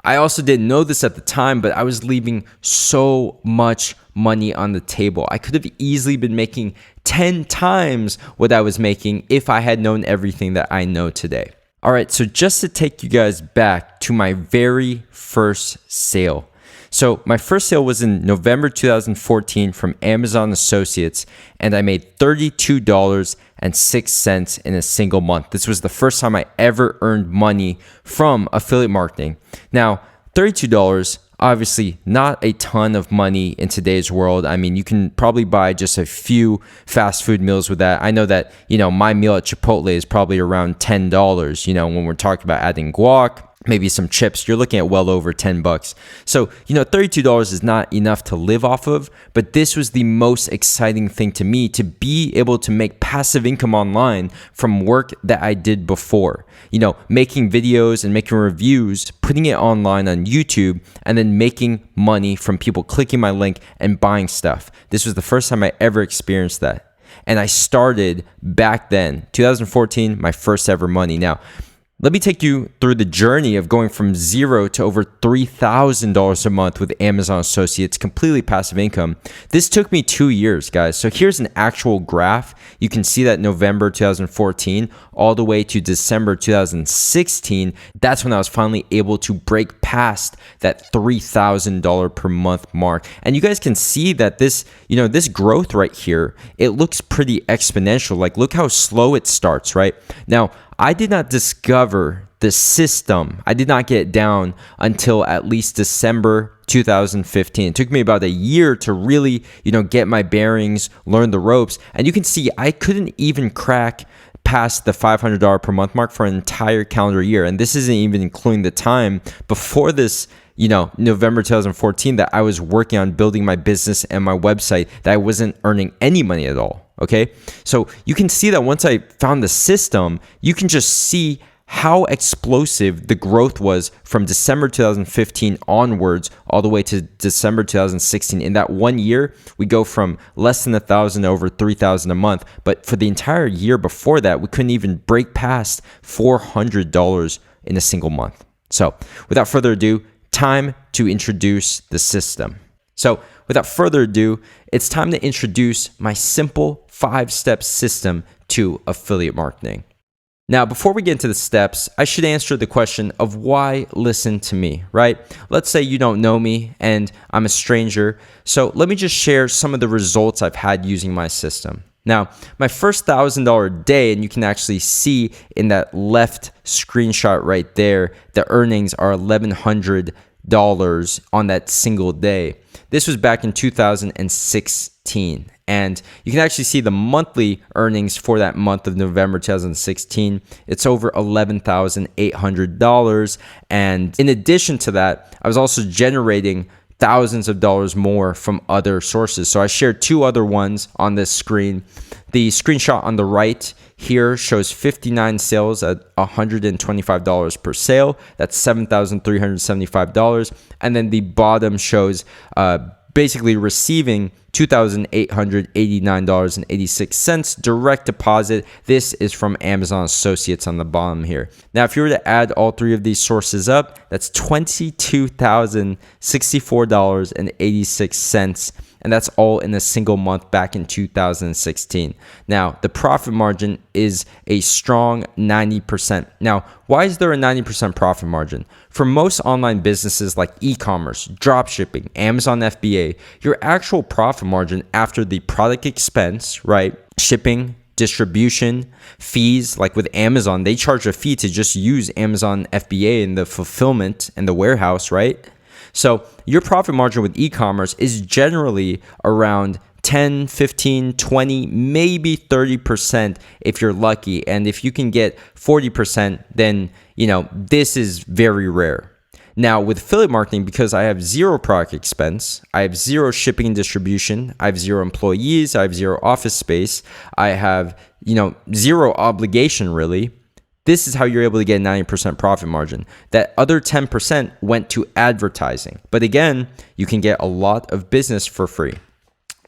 I also didn't know this at the time, but I was leaving so much money on the table. I could have easily been making 10 times what I was making if I had known everything that I know today. All right, so just to take you guys back to my very first sale. So my first sale was in November 2014 from Amazon Associates, and I made $32.06 in a single month. This was the first time I ever earned money from affiliate marketing. Now, $32, obviously not a ton of money in today's world. I mean, you can probably buy just a few fast food meals with that. I know that, my meal at Chipotle is probably around $10, when we're talking about adding guac maybe some chips, you're looking at well over $10. So, $32 is not enough to live off of, but this was the most exciting thing to me, to be able to make passive income online from work that I did before. Making videos and making reviews, putting it online on YouTube, and then making money from people clicking my link and buying stuff. This was the first time I ever experienced that. And I started back then, 2014, my first ever money. Now, let me take you through the journey of going from zero to over $3,000 a month with Amazon Associates, completely passive income. This took me 2 years, guys. So here's an actual graph. You can see that November 2014 all the way to December 2016. That's when I was finally able to break past that $3,000 per month mark. And you guys can see that this growth right here, it looks pretty exponential. Like, look how slow it starts, right? Now, I did not discover the system. I did not get it down until at least December 2015. It took me about a year to really, get my bearings, learn the ropes. And you can see I couldn't even crack past the $500 per month mark for an entire calendar year. And this isn't even including the time before this, November 2014, that I was working on building my business and my website, that I wasn't earning any money at all. Okay. So you can see that once I found the system, you can just see how explosive the growth was from December 2015 onwards all the way to December 2016. In that 1 year, we go from less than 1,000 to over 3,000 a month. But for the entire year before that, we couldn't even break past $400 in a single month. So without further ado, time to introduce the system. So without further ado, it's time to introduce my simple 5-step system to affiliate marketing. Now, before we get into the steps, I should answer the question of why listen to me, right? Let's say you don't know me and I'm a stranger. So let me just share some of the results I've had using my system. Now, my first $1,000 day, and you can actually see in that left screenshot right there, the earnings are $1,100 on that single day. This was back in 2016. And you can actually see the monthly earnings for that month of November 2016. It's over $11,800. And in addition to that, I was also generating thousands of dollars more from other sources. So I shared 2 other ones on this screen. The screenshot on the right here shows 59 sales at $125 per sale. That's $7,375. And then the bottom shows basically receiving $2,889.86 direct deposit. This is from Amazon Associates on the bottom here. Now, if you were to add all 3 of these sources up, that's $22,064.86. And that's all in a single month back in 2016. Now, the profit margin is a strong 90%. Now, why is there a 90% profit margin? For most online businesses like e-commerce, dropshipping, Amazon FBA, your actual profit margin after the product expense, right? Shipping, distribution, fees, like with Amazon, they charge a fee to just use Amazon FBA in the fulfillment and the warehouse, right? So your profit margin with e-commerce is generally around 10, 15, 20, maybe 30% if you're lucky. And if you can get 40%, then, this is very rare. Now with affiliate marketing, because I have 0 product expense, I have 0 shipping and distribution, I have 0 employees, I have 0 office space, I have, 0 obligation really. This is how you're able to get a 90% profit margin. That other 10% went to advertising. But again, you can get a lot of business for free.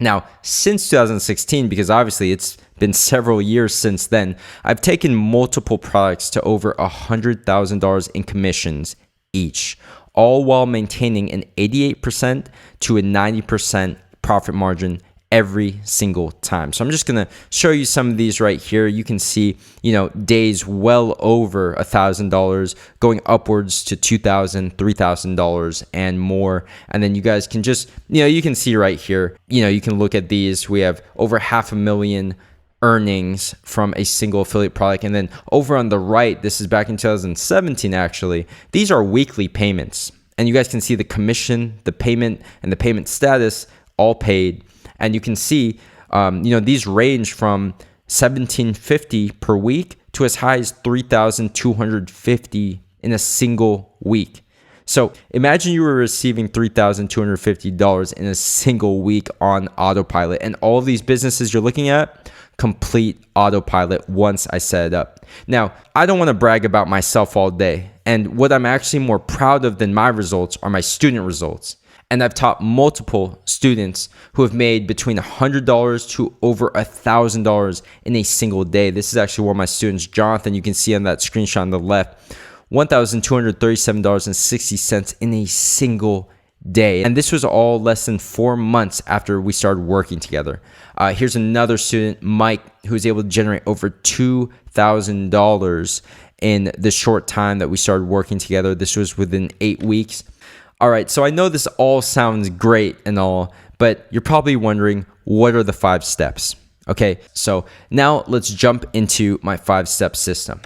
Now, since 2016, because obviously it's been several years since then, I've taken multiple products to over $100,000 in commissions each, all while maintaining an 88% to a 90% profit margin every single time. So I'm just going to show you some of these right here. You can see, days well over $1,000 going upwards to $2,000, $3,000 and more. And then you guys can just, you can see right here, you can look at these. We have over $500,000 earnings from a single affiliate product. And then over on the right, this is back in 2017 actually. These are weekly payments. And you guys can see the commission, the payment, and the payment status all paid. And you can see, these range from $1,750 per week to as high as $3,250 in a single week. So imagine you were receiving $3,250 in a single week on autopilot, and all of these businesses you're looking at, complete autopilot once I set it up. Now, I don't want to brag about myself all day, and what I'm actually more proud of than my results are my student results. And I've taught multiple students who have made between $100 to over $1,000 in a single day. This is actually one of my students, Jonathan. You can see on that screenshot on the left, $1,237.60 in a single day. And this was all less than 4 months after we started working together. Here's another student, Mike, who was able to generate over $2,000 in the short time that we started working together. This was within 8 weeks. All right, so I know this all sounds great and all, but you're probably wondering, what are the 5 steps? Okay, so now let's jump into my 5-step system.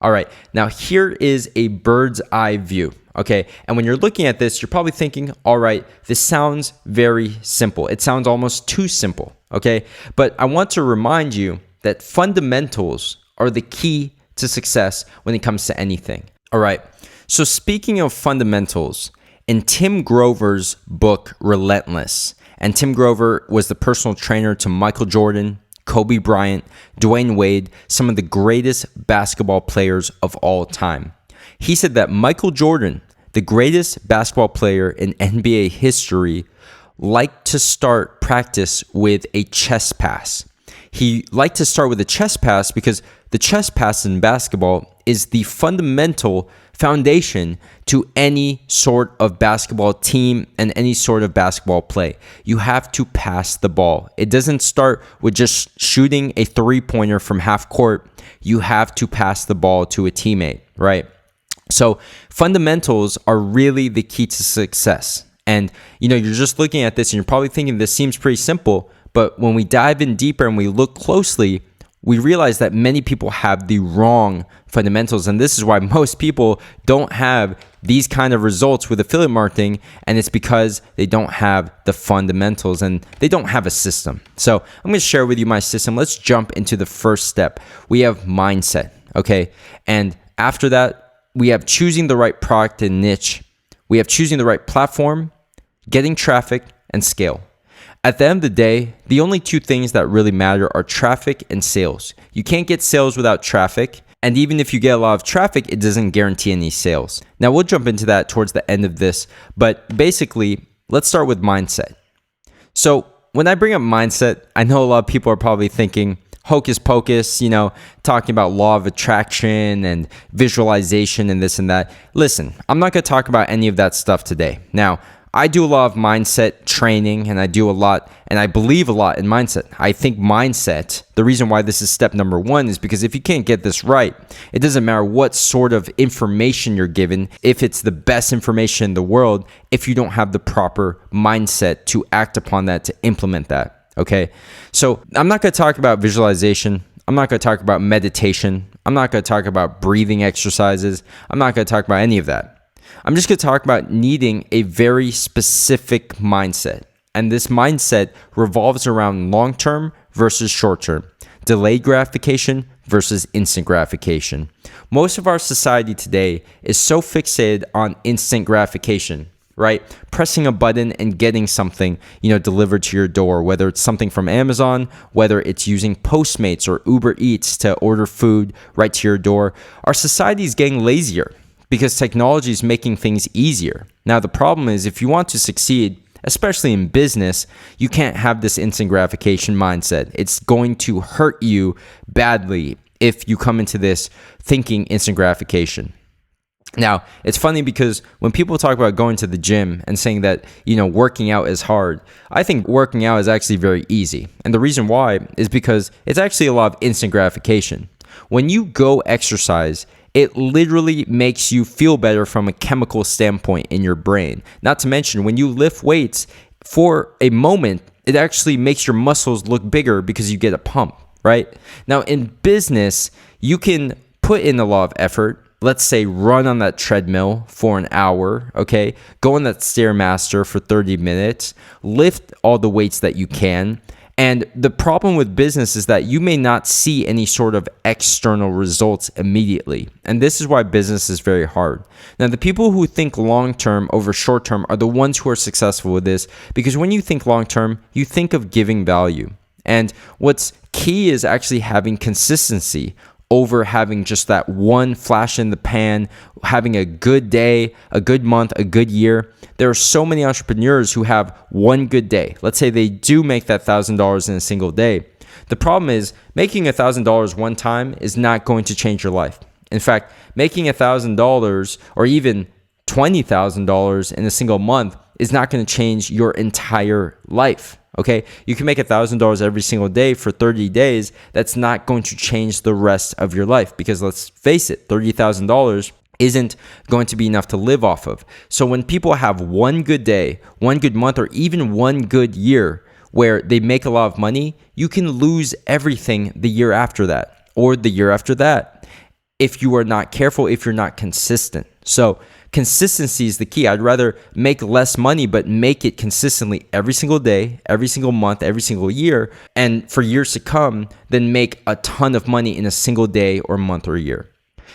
All right, now here is a bird's eye view, okay? And when you're looking at this, you're probably thinking, all right, this sounds very simple. It sounds almost too simple, okay? But I want to remind you that fundamentals are the key to success when it comes to anything. All right, so speaking of fundamentals, in Tim Grover's book, Relentless, and Tim Grover was the personal trainer to Michael Jordan, Kobe Bryant, Dwayne Wade, some of the greatest basketball players of all time. He said that Michael Jordan, the greatest basketball player in NBA history, liked to start practice with a chest pass. He liked to start with a chest pass because the chest pass in basketball is the fundamental foundation to any sort of basketball team and any sort of basketball play. You have to pass the ball. It doesn't start with just shooting a three-pointer from half court. You have to pass the ball to a teammate, right? So fundamentals are really the key to success. And you're just looking at this and you're probably thinking this seems pretty simple, but when we dive in deeper and we look closely, we realize that many people have the wrong fundamentals. And this is why most people don't have these kind of results with affiliate marketing. And it's because they don't have the fundamentals and they don't have a system. So I'm going to share with you my system. Let's jump into the first step. We have mindset. Okay. And after that, we have choosing the right product and niche. We have choosing the right platform, getting traffic, and scale. At the end of the day, the only 2 things that really matter are traffic and sales. You can't get sales without traffic. And even if you get a lot of traffic, it doesn't guarantee any sales. Now, we'll jump into that towards the end of this. But basically, let's start with mindset. So when I bring up mindset, I know a lot of people are probably thinking hocus pocus, talking about law of attraction and visualization and this and that. Listen, I'm not going to talk about any of that stuff today. Now, I do a lot of mindset training and I believe a lot in mindset. I think mindset, the reason why this is step number 1 is because if you can't get this right, it doesn't matter what sort of information you're given, if it's the best information in the world, if you don't have the proper mindset to act upon that, to implement that, okay? So I'm not going to talk about visualization. I'm not going to talk about meditation. I'm not going to talk about breathing exercises. I'm not going to talk about any of that. I'm just going to talk about needing a very specific mindset. And this mindset revolves around long-term versus short-term, delayed gratification versus instant gratification. Most of our society today is so fixated on instant gratification, right? Pressing a button and getting something, delivered to your door, whether it's something from Amazon, whether it's using Postmates or Uber Eats to order food right to your door. Our society is getting lazier because technology is making things easier. Now, the problem is if you want to succeed, especially in business, you can't have this instant gratification mindset. It's going to hurt you badly if you come into this thinking instant gratification. Now, it's funny because when people talk about going to the gym and saying that, working out is hard, I think working out is actually very easy. And the reason why is because it's actually a lot of instant gratification. When you go exercise, it literally makes you feel better from a chemical standpoint in your brain. Not to mention, when you lift weights, for a moment, it actually makes your muscles look bigger because you get a pump, right? Now, in business, you can put in a lot of effort. Let's say run on that treadmill for an hour, okay? Go on that Stairmaster for 30 minutes. Lift all the weights that you can. And the problem with business is that you may not see any sort of external results immediately. And this is why business is very hard. Now, the people who think long-term over short-term are the ones who are successful with this, because when you think long-term, you think of giving value. And what's key is actually having consistency over having just that one flash in the pan, having a good day, a good month, a good year. There are so many entrepreneurs who have one good day. Let's say they do make that $1,000 in a single day. The problem is making $1,000 one time is not going to change your life. In fact, making $1,000 or even $20,000 in a single month is not going to change your entire life. Okay, you can make $1,000 every single day for 30 days. That's not going to change the rest of your life, because let's face it, $30,000 isn't going to be enough to live off of. So when people have one good day, one good month, or even one good year where they make a lot of money, you can lose everything the year after that or the year after that if you are not careful, if you're not consistent. So consistency is the key. I'd rather make less money, but make it consistently every single day, every single month, every single year, and for years to come, than make a ton of money in a single day or month or year.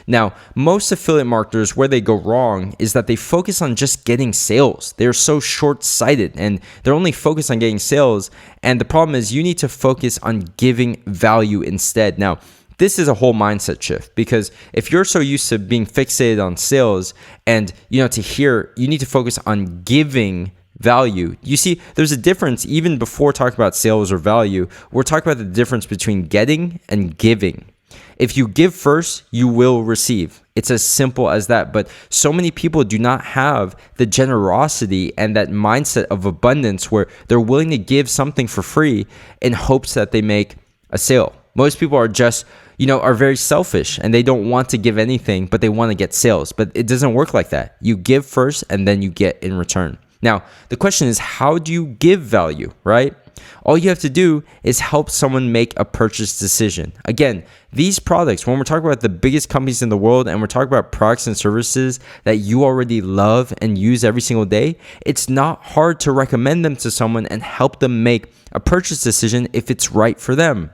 Now, most affiliate marketers, where they go wrong is that they focus on just getting sales. They're so short-sighted and they're only focused on getting sales. And the problem is you need to focus on giving value instead. Now, this is a whole mindset shift, because if you're so used to being fixated on sales and, you need to focus on giving value. You see, there's a difference even before talking about sales or value. We're talking about the difference between getting and giving. If you give first, you will receive. It's as simple as that. But so many people do not have the generosity and that mindset of abundance where they're willing to give something for free in hopes that they make a sale. Most people are just, are very selfish and they don't want to give anything, but they want to get sales. But it doesn't work like that. You give first and then you get in return. Now, the question is, how do you give value, right? All you have to do is help someone make a purchase decision. Again, these products, when we're talking about the biggest companies in the world and we're talking about products and services that you already love and use every single day, it's not hard to recommend them to someone and help them make a purchase decision if it's right for them.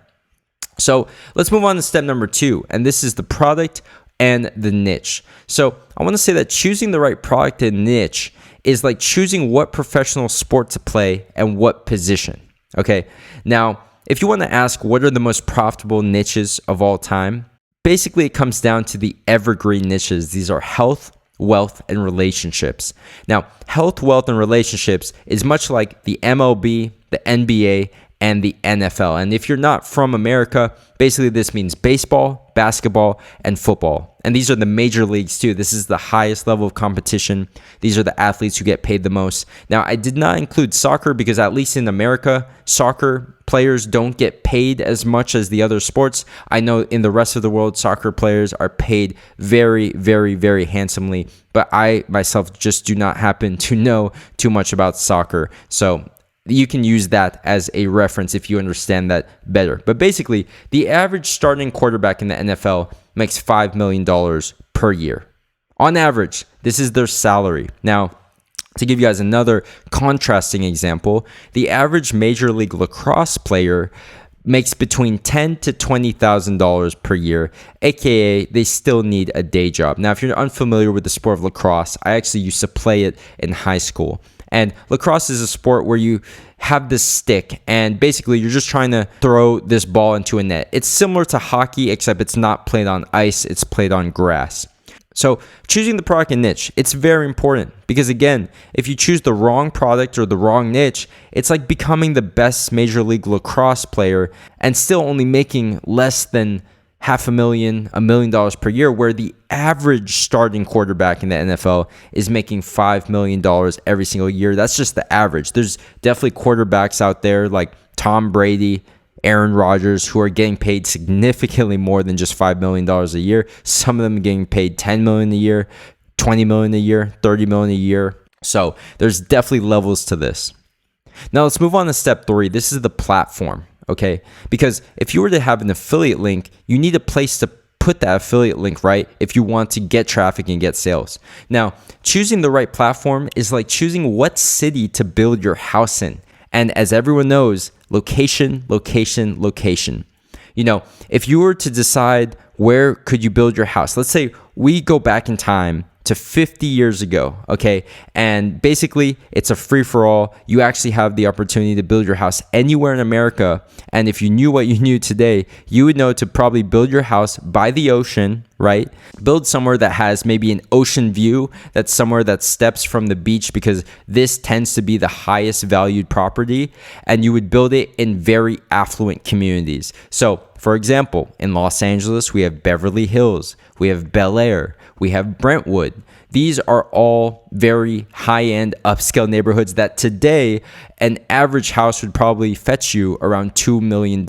So let's move on to step number 2, and this is the product and the niche. So I want to say that choosing the right product and niche is like choosing what professional sport to play and what position. Okay, now if you want to ask what are the most profitable niches of all time, basically it comes down to the evergreen niches. These are health, wealth, and relationships. Now, health, wealth, and relationships is much like the MLB, the NBA, and the NFL. And if you're not from America, basically this means baseball, basketball, and football. And these are the major leagues too. This is the highest level of competition. These are the athletes who get paid the most. Now, I did not include soccer because at least in America, soccer players don't get paid as much as the other sports. I know in the rest of the world, soccer players are paid very, very, very handsomely. But I myself just do not happen to know too much about soccer. So you can use that as a reference if you understand that better. But basically, the average starting quarterback in the NFL makes $5 million per year. On average, this is their salary. Now, to give you guys another contrasting example, the average Major League Lacrosse player makes between $10,000 to $20,000 per year, aka they still need a day job. Now, if you're unfamiliar with the sport of lacrosse, I actually used to play it in high school. And lacrosse is a sport where you have this stick and basically you're just trying to throw this ball into a net. It's similar to hockey, except it's not played on ice, it's played on grass. So choosing the product and niche, it's very important because again, if you choose the wrong product or the wrong niche, it's like becoming the best Major League Lacrosse player and still only making less than $500,000, $1 million per year, where the average starting quarterback in the NFL is making $5 million every single year. That's just the average. There's definitely quarterbacks out there like Tom Brady, Aaron Rodgers, who are getting paid significantly more than just $5 million a year. Some of them are getting paid $10 million a year, $20 million a year, $30 million a year. So there's definitely levels to this. Now let's move on to step 3. This is the platform. Okay, because if you were to have an affiliate link, you need a place to put that affiliate link, right? If you want to get traffic and get sales. Now, choosing the right platform is like choosing what city to build your house in. And as everyone knows, location, location, location. If you were to decide where could you build your house, let's say we go back in time to 50 years ago, okay? And basically, it's a free-for-all. You actually have the opportunity to build your house anywhere in America. And if you knew what you knew today, you would know to probably build your house by the ocean, right? Build somewhere that has maybe an ocean view, that's somewhere that steps from the beach, because this tends to be the highest valued property. And you would build it in very affluent communities. So, for example, in Los Angeles, we have Beverly Hills, we have Bel Air, we have Brentwood. These are all very high-end upscale neighborhoods that today an average house would probably fetch you around $2 million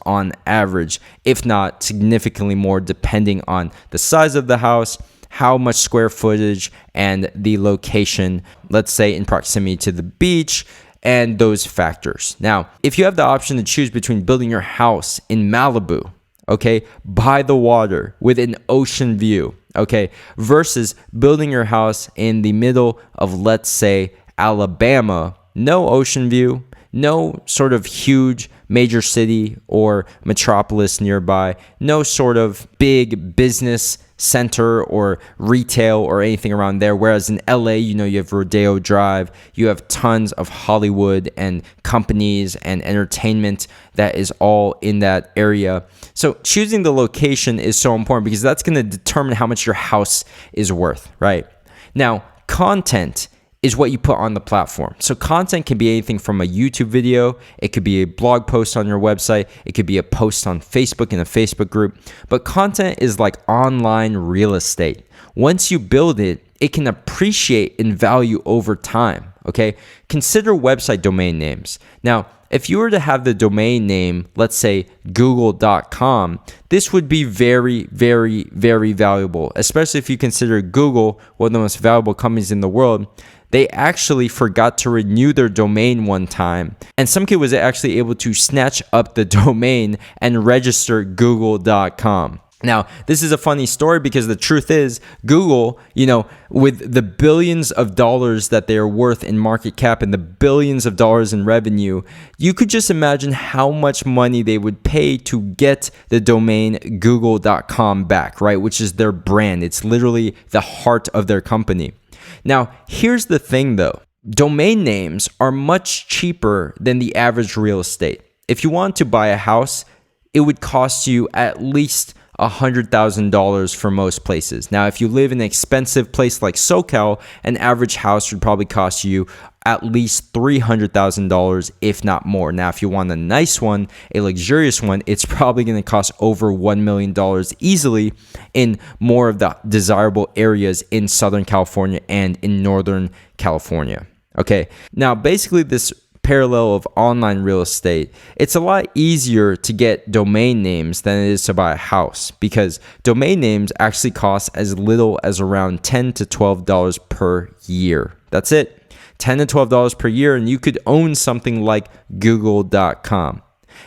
on average, if not significantly more, depending on the size of the house, how much square footage, and the location, let's say in proximity to the beach, and those factors. Now, if you have the option to choose between building your house in Malibu, okay, by the water with an ocean view, okay, versus building your house in the middle of, let's say, Alabama, no ocean view, no sort of huge major city or metropolis nearby, no sort of big business center or retail or anything around there. Whereas in LA, you have Rodeo Drive, you have tons of Hollywood and companies and entertainment that is all in that area. So choosing the location is so important because that's going to determine how much your house is worth, right? Now, content is what you put on the platform. So content can be anything from a YouTube video, it could be a blog post on your website, it could be a post on Facebook in a Facebook group, but content is like online real estate. Once you build it, it can appreciate in value over time, okay? Consider website domain names. Now, if you were to have the domain name, let's say google.com, this would be very, very, very valuable, especially if you consider Google one of the most valuable companies in the world. They actually forgot to renew their domain one time. And some kid was actually able to snatch up the domain and register google.com. Now, this is a funny story because the truth is Google, with the billions of dollars that they are worth in market cap and the billions of dollars in revenue, you could just imagine how much money they would pay to get the domain google.com back, right? Which is their brand. It's literally the heart of their company. Now, here's the thing though. Domain names are much cheaper than the average real estate. If you want to buy a house, it would cost you at least $100,000 for most places. Now, if you live in an expensive place like SoCal, an average house would probably cost you at least $300,000, if not more. Now, if you want a nice one, a luxurious one, it's probably going to cost over $1 million easily in more of the desirable areas in Southern California and in Northern California. Okay, now basically this parallel of online real estate, it's a lot easier to get domain names than it is to buy a house because domain names actually cost as little as around $10 to $12 per year. That's it, $10 to $12 per year, and you could own something like google.com.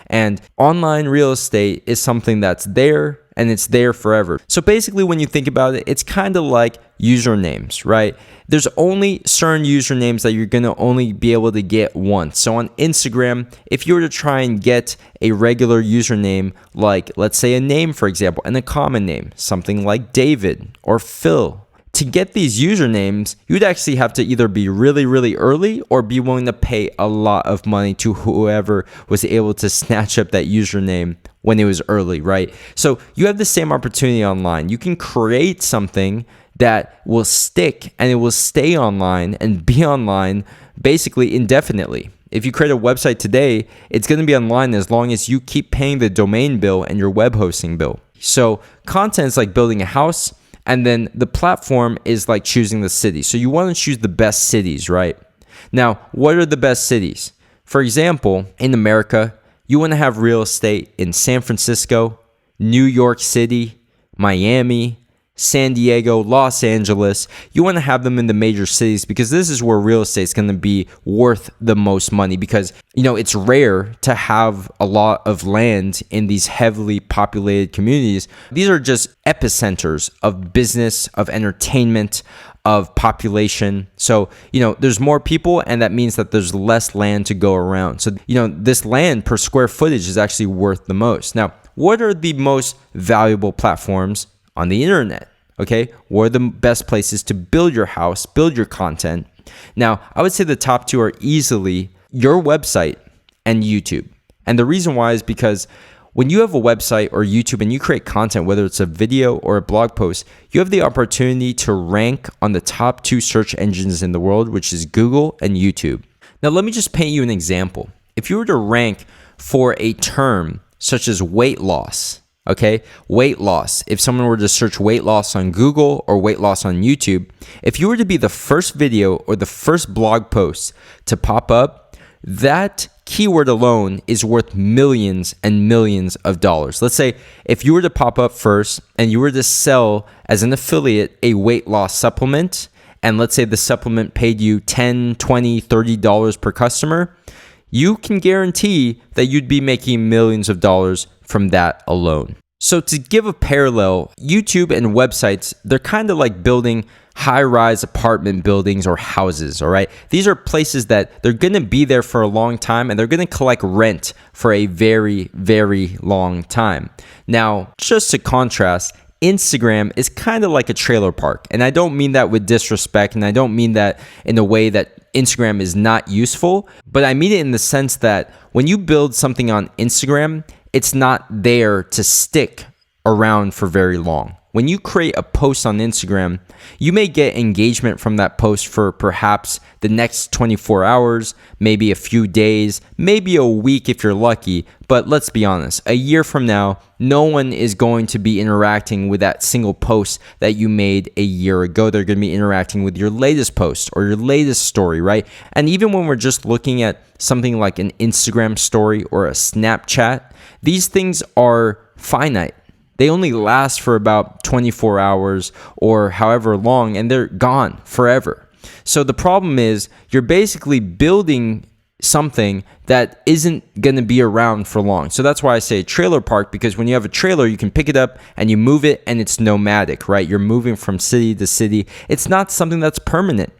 And online real estate is something that's there and it's there forever. So basically, when you think about it, it's kind of like usernames, right? There's only certain usernames that you're going to only be able to get once. So on Instagram, if you were to try and get a regular username, like let's say a name, for example, and a common name, something like David or Phil, to get these usernames, you'd actually have to either be really, really early or be willing to pay a lot of money to whoever was able to snatch up that username when it was early, right? So you have the same opportunity online. You can create something that will stick and it will stay online and be online basically indefinitely. If you create a website today, it's going to be online as long as you keep paying the domain bill and your web hosting bill. So content is like building a house. And then the platform is like choosing the city. So you want to choose the best cities, right? Now, what are the best cities? For example, in America, you want to have real estate in San Francisco, New York City, Miami, San Diego, Los Angeles. You want to have them in the major cities because this is where real estate is going to be worth the most money, because it's rare to have a lot of land in these heavily populated communities. These are just epicenters of business, of entertainment, of population. So, there's more people, and that means that there's less land to go around. So, this land per square footage is actually worth the most. Now, what are the most valuable platforms on the internet? Okay, what are the best places to build your house, build your content? Now, I would say the top two are easily your website and YouTube. And the reason why is because when you have a website or YouTube and you create content, whether it's a video or a blog post, you have the opportunity to rank on the top two search engines in the world, which is Google and YouTube. Now, let me just paint you an example. If you were to rank for a term such as weight loss, okay, weight loss, if someone were to search weight loss on Google or weight loss on YouTube, if you were to be the first video or the first blog post to pop up, that keyword alone is worth millions and millions of dollars. Let's say if you were to pop up first and you were to sell as an affiliate a weight loss supplement, and let's say the supplement paid you $10, $20, $30 per customer, you can guarantee that you'd be making millions of dollars from that alone. So to give a parallel, YouTube and websites, they're kind of like building high-rise apartment buildings or houses, all right? These are places that they're going to be there for a long time, and they're going to collect rent for a very, very long time. Now, just to contrast, Instagram is kind of like a trailer park. And I don't mean that with disrespect, and I don't mean that in a way that Instagram is not useful, but I mean it in the sense that when you build something on Instagram, it's not there to stick around for very long. When you create a post on Instagram, you may get engagement from that post for perhaps the next 24 hours, maybe a few days, maybe a week if you're lucky. But let's be honest, a year from now, no one is going to be interacting with that single post that you made a year ago. They're going to be interacting with your latest post or your latest story, right? And even when we're just looking at something like an Instagram story or a Snapchat, these things are finite. They only last for about 24 hours or however long, and they're gone forever. So the problem is you're basically building something that isn't going to be around for long. So that's why I say trailer park, because when you have a trailer, you can pick it up and you move it, and it's nomadic, right? You're moving from city to city. It's not something that's permanent.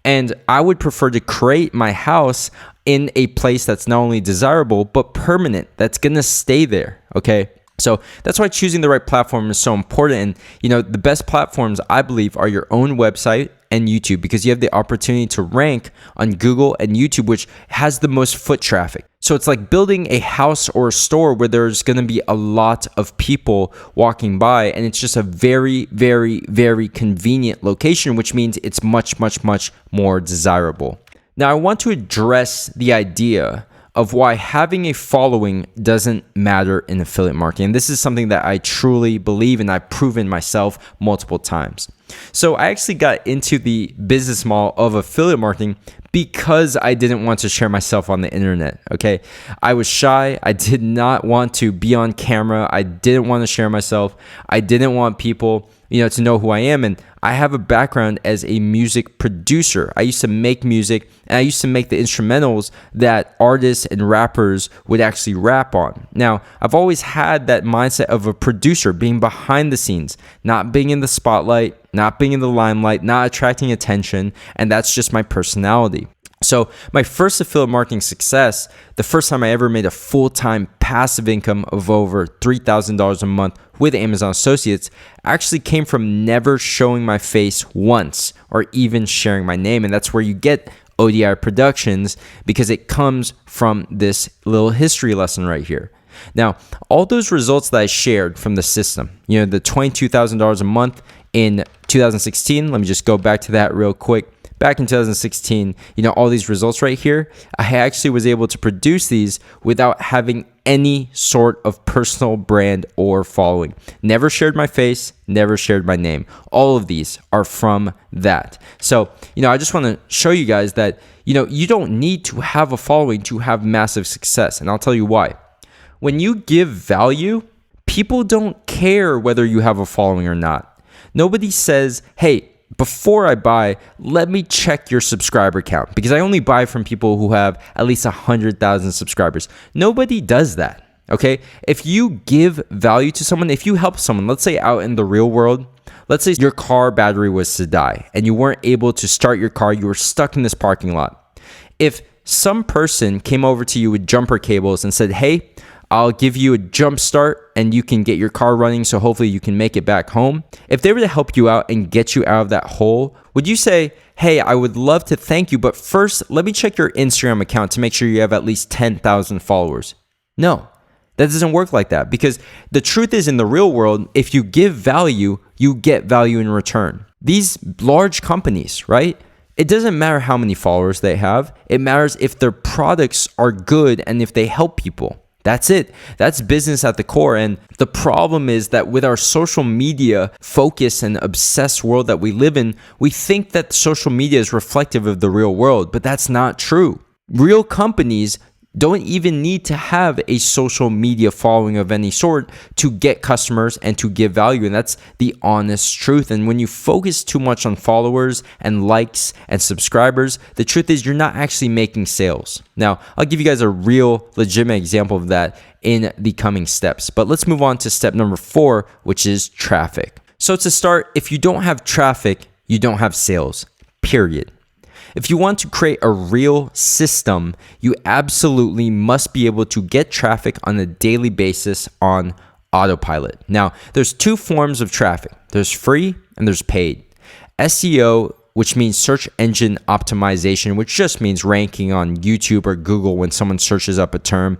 And I would prefer to create my house in a place that's not only desirable, but permanent, that's going to stay there, okay? So that's why choosing the right platform is so important. And, the best platforms, I believe, are your own website and YouTube, because you have the opportunity to rank on Google and YouTube, which has the most foot traffic. So it's like building a house or a store where there's going to be a lot of people walking by, and it's just a very, very, very convenient location, which means it's much, much, much more desirable. Now, I want to address the idea of why having a following doesn't matter in affiliate marketing. This is something that I truly believe, and I've proven myself multiple times. So I actually got into the business model of affiliate marketing because I didn't want to share myself on the internet, okay? I was shy. I did not want to be on camera. I didn't want to share myself. I didn't want people, to know who I am. And I have a background as a music producer. I used to make music, and I used to make the instrumentals that artists and rappers would actually rap on. Now, I've always had that mindset of a producer, being behind the scenes, not being in the spotlight, not being in the limelight, not attracting attention, and that's just my personality. So my first affiliate marketing success, the first time I ever made a full-time passive income of over $3,000 a month with Amazon Associates, actually came from never showing my face once or even sharing my name. And that's where you get ODI Productions, because it comes from this little history lesson right here. Now, all those results that I shared from the system, the $22,000 a month in 2016, let me just go back to that real quick. Back in 2016, all these results right here, I actually was able to produce these without having any sort of personal brand or following. Never shared my face, never shared my name. All of these are from that. So, I just want to show you guys that, you don't need to have a following to have massive success. And I'll tell you why. When you give value, people don't care whether you have a following or not. Nobody says, hey, before I buy, let me check your subscriber count because I only buy from people who have at least 100,000 subscribers. Nobody does that, okay? If you give value to someone, if you help someone, let's say out in the real world, let's say your car battery was to die and you weren't able to start your car, you were stuck in this parking lot. If some person came over to you with jumper cables and said, hey, I'll give you a jump start and you can get your car running so hopefully you can make it back home. If they were to help you out and get you out of that hole, would you say, hey, I would love to thank you, but first let me check your Instagram account to make sure you have at least 10,000 followers? No, that doesn't work like that because the truth is in the real world, if you give value, you get value in return. These large companies, right? It doesn't matter how many followers they have. It matters if their products are good and if they help people. That's it. That's business at the core. And the problem is that with our social media focus and obsessed world that we live in, we think that social media is reflective of the real world, but that's not true. Real companies don't even need to have a social media following of any sort to get customers and to give value. And that's the honest truth. And when you focus too much on followers and likes and subscribers, the truth is you're not actually making sales. Now, I'll give you guys a real legitimate example of that in the coming steps. But let's move on to step number 4, which is traffic. So to start, if you don't have traffic, you don't have sales, period. If you want to create a real system, you absolutely must be able to get traffic on a daily basis on autopilot. Now, there's 2 forms of traffic. There's free and there's paid. SEO, which means search engine optimization, which just means ranking on YouTube or Google when someone searches up a term.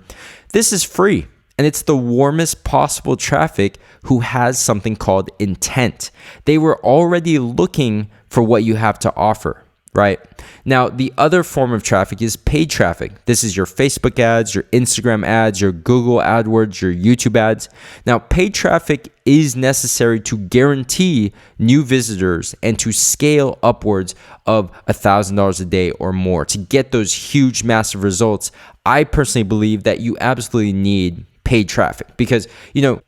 This is free. And it's the warmest possible traffic who has something called intent. They were already looking for what you have to offer. Right? Now, the other form of traffic is paid traffic. This is your Facebook ads, your Instagram ads, your Google AdWords, your YouTube ads. Now, paid traffic is necessary to guarantee new visitors and to scale upwards of $1,000 a day or more. To get those huge, massive results, I personally believe that you absolutely need paid traffic because,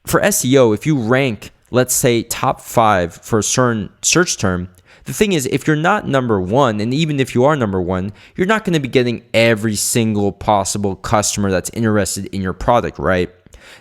for SEO, if you rank, let's say, top 5 for a certain search term, the thing is, if you're not number 1, and even if you are number 1, you're not going to be getting every single possible customer that's interested in your product, right?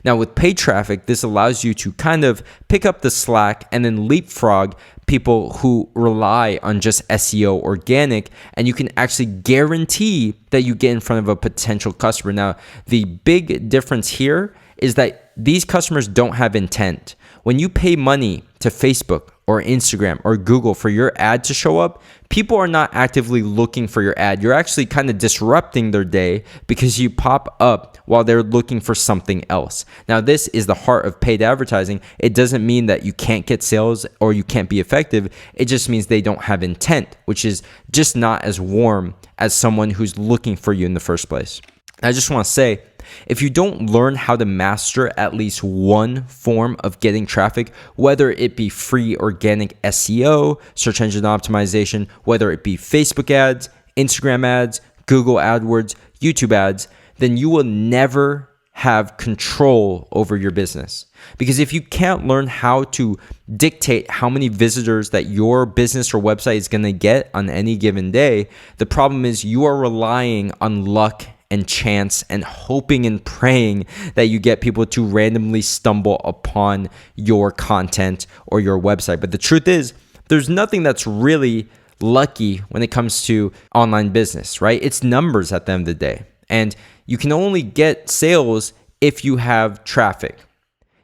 Now, with paid traffic, this allows you to kind of pick up the slack and then leapfrog people who rely on just SEO organic, and you can actually guarantee that you get in front of a potential customer. Now, the big difference here is that these customers don't have intent. When you pay money to Facebook or Instagram or Google for your ad to show up, people are not actively looking for your ad. You're actually kind of disrupting their day because you pop up while they're looking for something else. Now, this is the heart of paid advertising. It doesn't mean that you can't get sales or you can't be effective. It just means they don't have intent, which is just not as warm as someone who's looking for you in the first place. I just want to say, if you don't learn how to master at least one form of getting traffic, whether it be free organic SEO, search engine optimization, whether it be Facebook ads, Instagram ads, Google AdWords, YouTube ads, then you will never have control over your business. Because if you can't learn how to dictate how many visitors that your business or website is going to get on any given day, the problem is you are relying on luck and chance and hoping and praying that you get people to randomly stumble upon your content or your website. But the truth is, there's nothing that's really lucky when it comes to online business, right? It's numbers at the end of the day. And you can only get sales if you have traffic.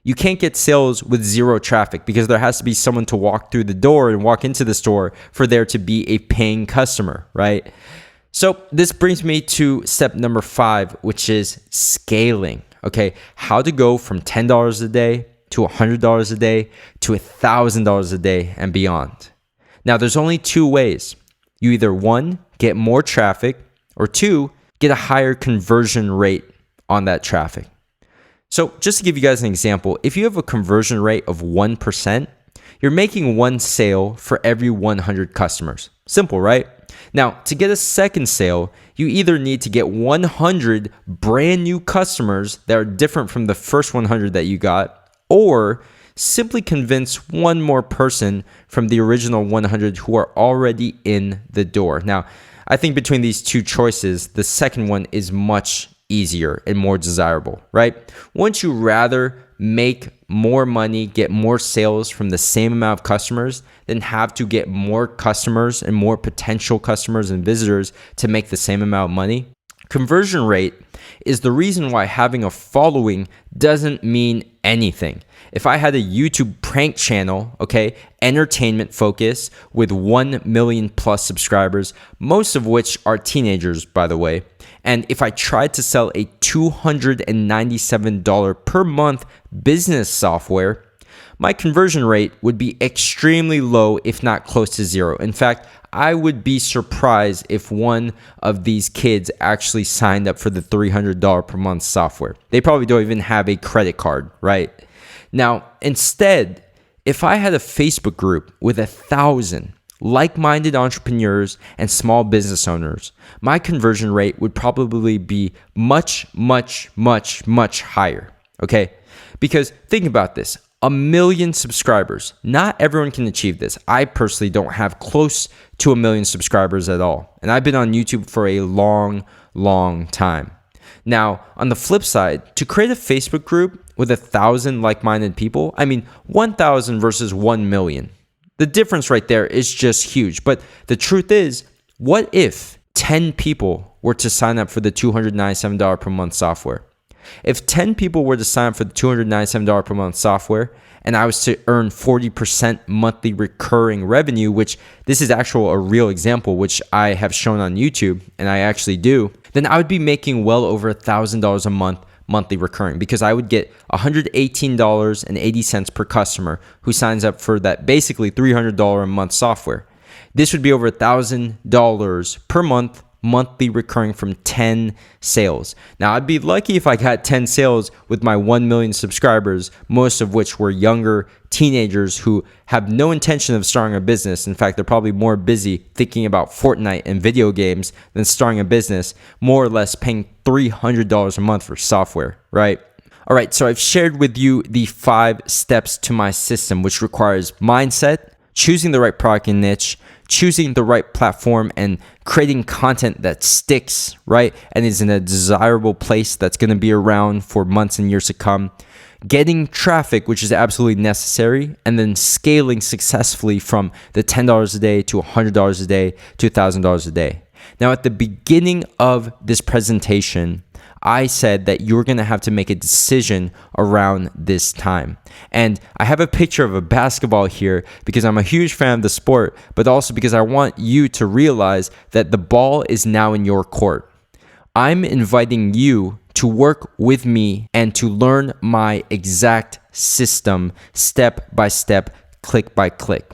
You can't get sales with zero traffic because there has to be someone to walk through the door and walk into the store for there to be a paying customer, right? So this brings me to step number 5, which is scaling. Okay, how to go from $10 a day to $100 a day to $1,000 a day and beyond. Now, there's only 2 ways. You either 1, get more traffic, or 2, get a higher conversion rate on that traffic. So just to give you guys an example, if you have a conversion rate of 1%, you're making 1 sale for every 100 customers. Simple, right? Now, to get a second sale, you either need to get 100 brand new customers that are different from the first 100 that you got, or simply convince one more person from the original 100 who are already in the door. Now, I think between these two choices, the second one is much easier and more desirable, right? Wouldn't you rather make more money, get more sales from the same amount of customers than have to get more customers and more potential customers and visitors to make the same amount of money? Conversion rate is the reason why having a following doesn't mean anything. If I had a YouTube prank channel, okay, entertainment focus with 1 million plus subscribers, most of which are teenagers, by the way, and if I tried to sell a $297 per month business software, my conversion rate would be extremely low, if not close to zero. In fact, I would be surprised if one of these kids actually signed up for the $300 per month software. They probably don't even have a credit card, right? Now, instead, if I had a Facebook group with 1,000 like-minded entrepreneurs and small business owners, my conversion rate would probably be much, much, much, much higher, okay? Because think about this. 1 million subscribers. Not everyone can achieve this. I personally don't have close to 1 million subscribers at all. And I've been on YouTube for a long, long time. Now, on the flip side, to create a Facebook group with 1,000 like-minded people, 1,000 versus 1 million. The difference right there is just huge. But the truth is, what if 10 people were to sign up for the $297 per month software? If 10 people were to sign up for the $297 per month software and I was to earn 40% monthly recurring revenue, which this is actually a real example, which I have shown on YouTube and I actually do, then I would be making well over $1,000 a month monthly recurring, because I would get $118.80 per customer who signs up for that basically $300 a month software. This would be over $1,000 per month monthly recurring from 10 sales. Now, I'd be lucky if I got 10 sales with my 1 million subscribers, most of which were younger teenagers who have no intention of starting a business. In fact, they're probably more busy thinking about Fortnite and video games than starting a business, more or less paying $300 a month for software, right? All right, so I've shared with you the 5 steps to my system, which requires mindset, choosing the right product and niche, choosing the right platform, and creating content that sticks, right? And is in a desirable place that's going to be around for months and years to come. Getting traffic, which is absolutely necessary, and then scaling successfully from the $10 a day to $100 a day to $1,000 a day. Now, at the beginning of this presentation, I said that you're going to have to make a decision around this time. And I have a picture of a basketball here because I'm a huge fan of the sport, but also because I want you to realize that the ball is now in your court. I'm inviting you to work with me and to learn my exact system, step by step, click by click.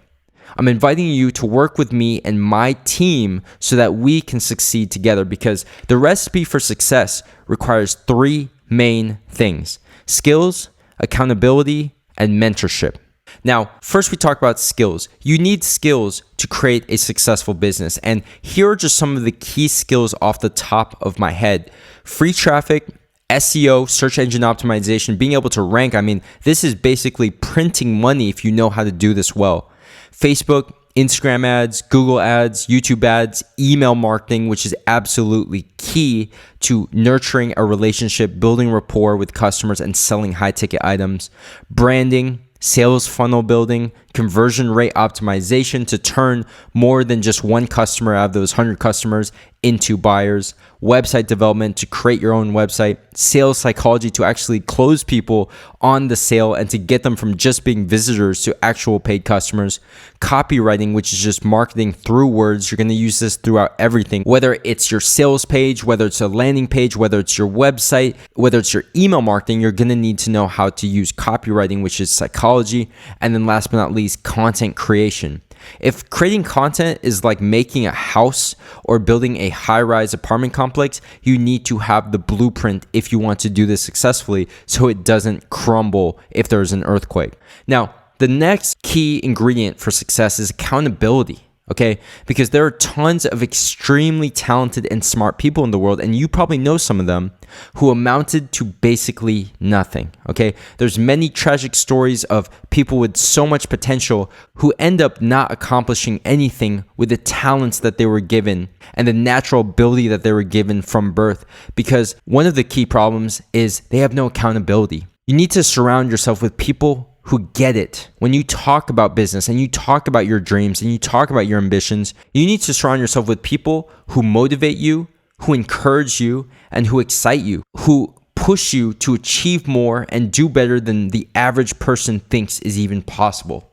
I'm inviting you to work with me and my team so that we can succeed together, because the recipe for success requires 3 main things: skills, accountability, and mentorship. Now, first we talk about skills. You need skills to create a successful business. And here are just some of the key skills off the top of my head. Free traffic, SEO, search engine optimization, being able to rank. This is basically printing money if you know how to do this well. Facebook, Instagram ads, Google ads, YouTube ads, email marketing, which is absolutely key to nurturing a relationship, building rapport with customers, and selling high-ticket items. Branding, sales funnel building, conversion rate optimization to turn more than just one customer out of those 100 customers into buyers, website development to create your own website, sales psychology to actually close people on the sale and to get them from just being visitors to actual paid customers, copywriting, which is just marketing through words. You're going to use this throughout everything, whether it's your sales page, whether it's a landing page, whether it's your website, whether it's your email marketing. You're going to need to know how to use copywriting, which is psychology, and then last but not least, content creation. If creating content is like making a house or building a high-rise apartment complex, you need to have the blueprint if you want to do this successfully so it doesn't crumble if there's an earthquake. Now, the next key ingredient for success is accountability. okay? Because there are tons of extremely talented and smart people in the world, and you probably know some of them, who amounted to basically nothing, okay? There's many tragic stories of people with so much potential who end up not accomplishing anything with the talents that they were given and the natural ability that they were given from birth, because one of the key problems is they have no accountability. You need to surround yourself with people who get it. When you talk about business and you talk about your dreams and you talk about your ambitions, you need to surround yourself with people who motivate you, who encourage you, and who excite you, who push you to achieve more and do better than the average person thinks is even possible.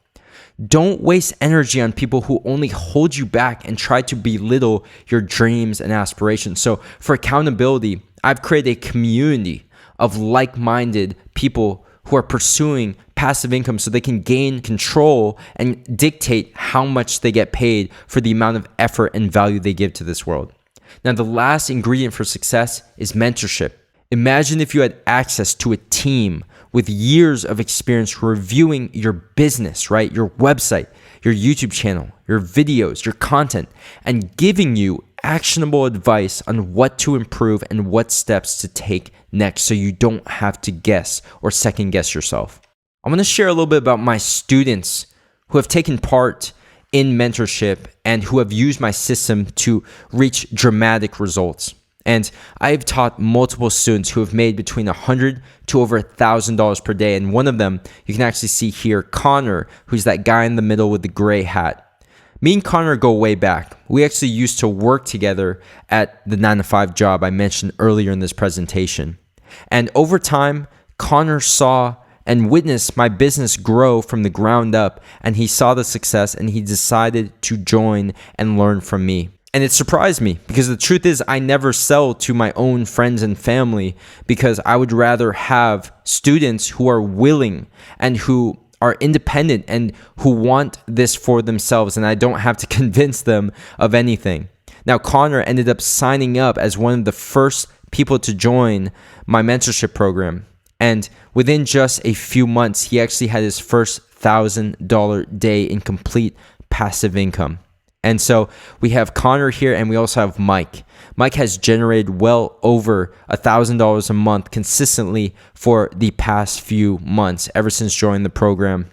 Don't waste energy on people who only hold you back and try to belittle your dreams and aspirations. So for accountability, I've created a community of like-minded people who are pursuing passive income so they can gain control and dictate how much they get paid for the amount of effort and value they give to this world. Now, the last ingredient for success is mentorship. Imagine if you had access to a team with years of experience reviewing your business, right? Your website, your YouTube channel, your videos, your content, and giving you actionable advice on what to improve and what steps to take next so you don't have to guess or second guess yourself. I'm going to share a little bit about my students who have taken part in mentorship and who have used my system to reach dramatic results. And I've taught multiple students who have made between $100 to over $1,000 per day. And one of them, you can actually see here, Connor, who's that guy in the middle with the gray hat. Me and Connor go way back. We actually used to work together at the 9-to-5 job I mentioned earlier in this presentation. And over time, Connor saw and witnessed my business grow from the ground up, and he saw the success and he decided to join and learn from me. And it surprised me because the truth is I never sell to my own friends and family because I would rather have students who are willing and who are independent and who want this for themselves, and I don't have to convince them of anything. Now, Connor ended up signing up as one of the first people to join my mentorship program. And within just a few months, he actually had his first $1,000 day in complete passive income. And so we have Connor here, and we also have Mike. Mike has generated well over $1,000 a month consistently for the past few months, ever since joining the program.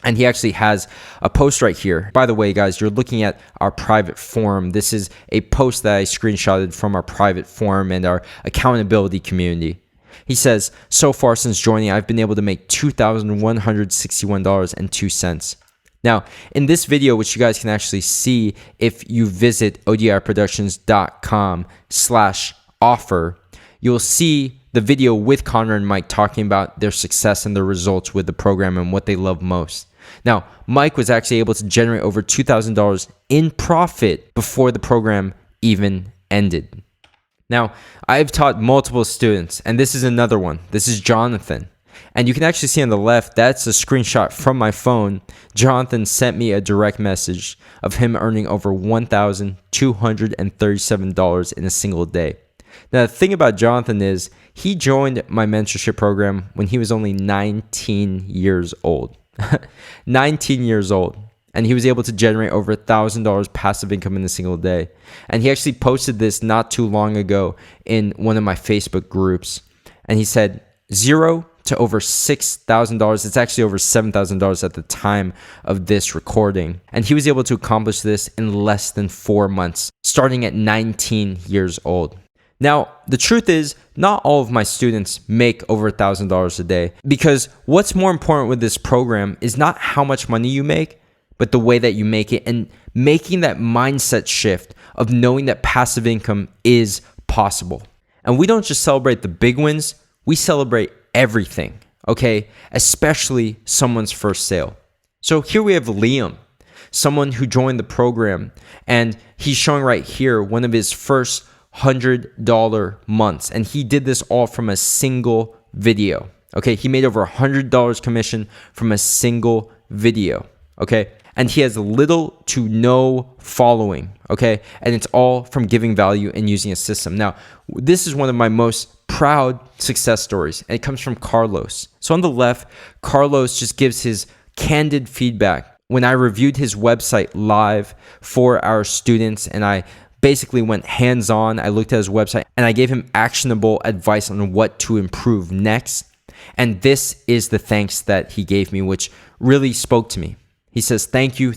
And he actually has a post right here. By the way, guys, you're looking at our private forum. This is a post that I screenshotted from our private forum and our accountability community. He says, so far since joining, I've been able to make $2,161.02. Now, in this video, which you guys can actually see if you visit odiproductions.com/offer, you'll see the video with Connor and Mike talking about their success and their results with the program and what they love most. Now, Mike was actually able to generate over $2,000 in profit before the program even ended. Now, I've taught multiple students, and this is another one. This is Jonathan. And you can actually see on the left, that's a screenshot from my phone. Jonathan sent me a direct message of him earning over $1,237 in a single day. Now, the thing about Jonathan is he joined my mentorship program when he was only 19 years old. 19 years old. And he was able to generate over $1,000 passive income in a single day. And he actually posted this not too long ago in one of my Facebook groups. And he said, $0 to over $6,000. It's actually over $7,000 at the time of this recording. And he was able to accomplish this in less than 4 months, starting at 19 years old. Now, the truth is, not all of my students make over $1,000 a day, because what's more important with this program is not how much money you make, but the way that you make it, and making that mindset shift of knowing that passive income is possible. And we don't just celebrate the big wins, we celebrate everything, okay? Especially someone's first sale. So here we have Liam, someone who joined the program, and he's showing right here one of his first $100 months. And he did this all from a single video, okay? He made over $100 commission from a single video, okay? And he has little to no following, okay? And it's all from giving value and using a system. Now, this is one of my most proud success stories, and it comes from Carlos. So on the left, Carlos just gives his candid feedback when I reviewed his website live for our students, and I basically went hands-on. I looked at his website and I gave him actionable advice on what to improve next. And this is the thanks that he gave me, which really spoke to me. He says, thank you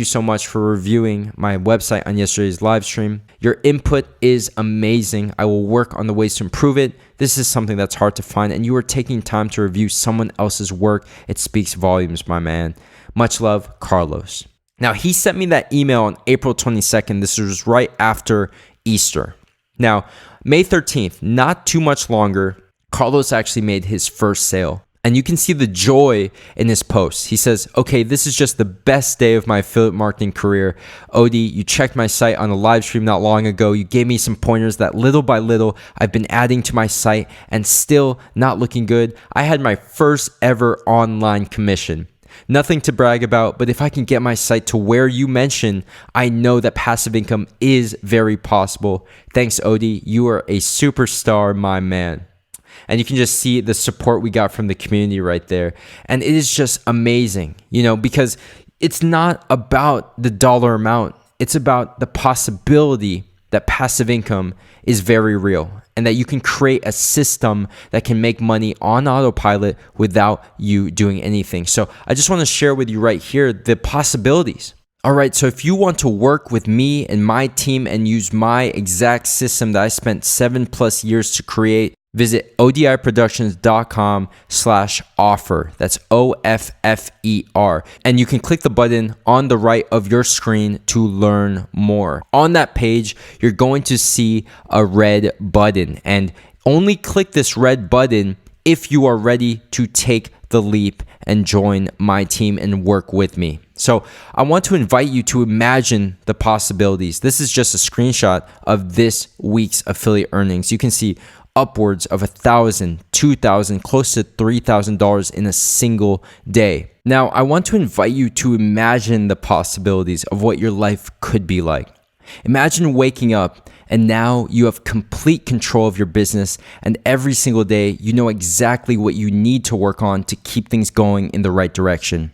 so much for reviewing my website on yesterday's live stream. Your input is amazing. I will work on the ways to improve it. This is something that's hard to find, and you are taking time to review someone else's work. It speaks volumes, my man. Much love, Carlos. Now, he sent me that email on April 22nd. This was right after Easter. Now, May 13th, not too much longer, Carlos actually made his first sale. And you can see the joy in his post. He says, okay, this is just the best day of my affiliate marketing career. Odie, you checked my site on a live stream not long ago. You gave me some pointers that little by little I've been adding to my site and still not looking good. I had my first ever online commission. Nothing to brag about, but if I can get my site to where you mentioned, I know that passive income is very possible. Thanks, Odie. You are a superstar, my man. And you can just see the support we got from the community right there. And it is just amazing, because it's not about the dollar amount. It's about the possibility that passive income is very real and that you can create a system that can make money on autopilot without you doing anything. So I just want to share with you right here the possibilities. All right, so if you want to work with me and my team and use my exact system that I spent 7+ years to create, visit odiproductions.com/offer. That's OFFER. And you can click the button on the right of your screen to learn more. On that page, you're going to see a red button, and only click this red button if you are ready to take the leap and join my team and work with me. So I want to invite you to imagine the possibilities. This is just a screenshot of this week's affiliate earnings. You can see upwards of $1,000, $2,000, close to $3,000 in a single day. Now, I want to invite you to imagine the possibilities of what your life could be like. Imagine waking up and now you have complete control of your business, and every single day you know exactly what you need to work on to keep things going in the right direction.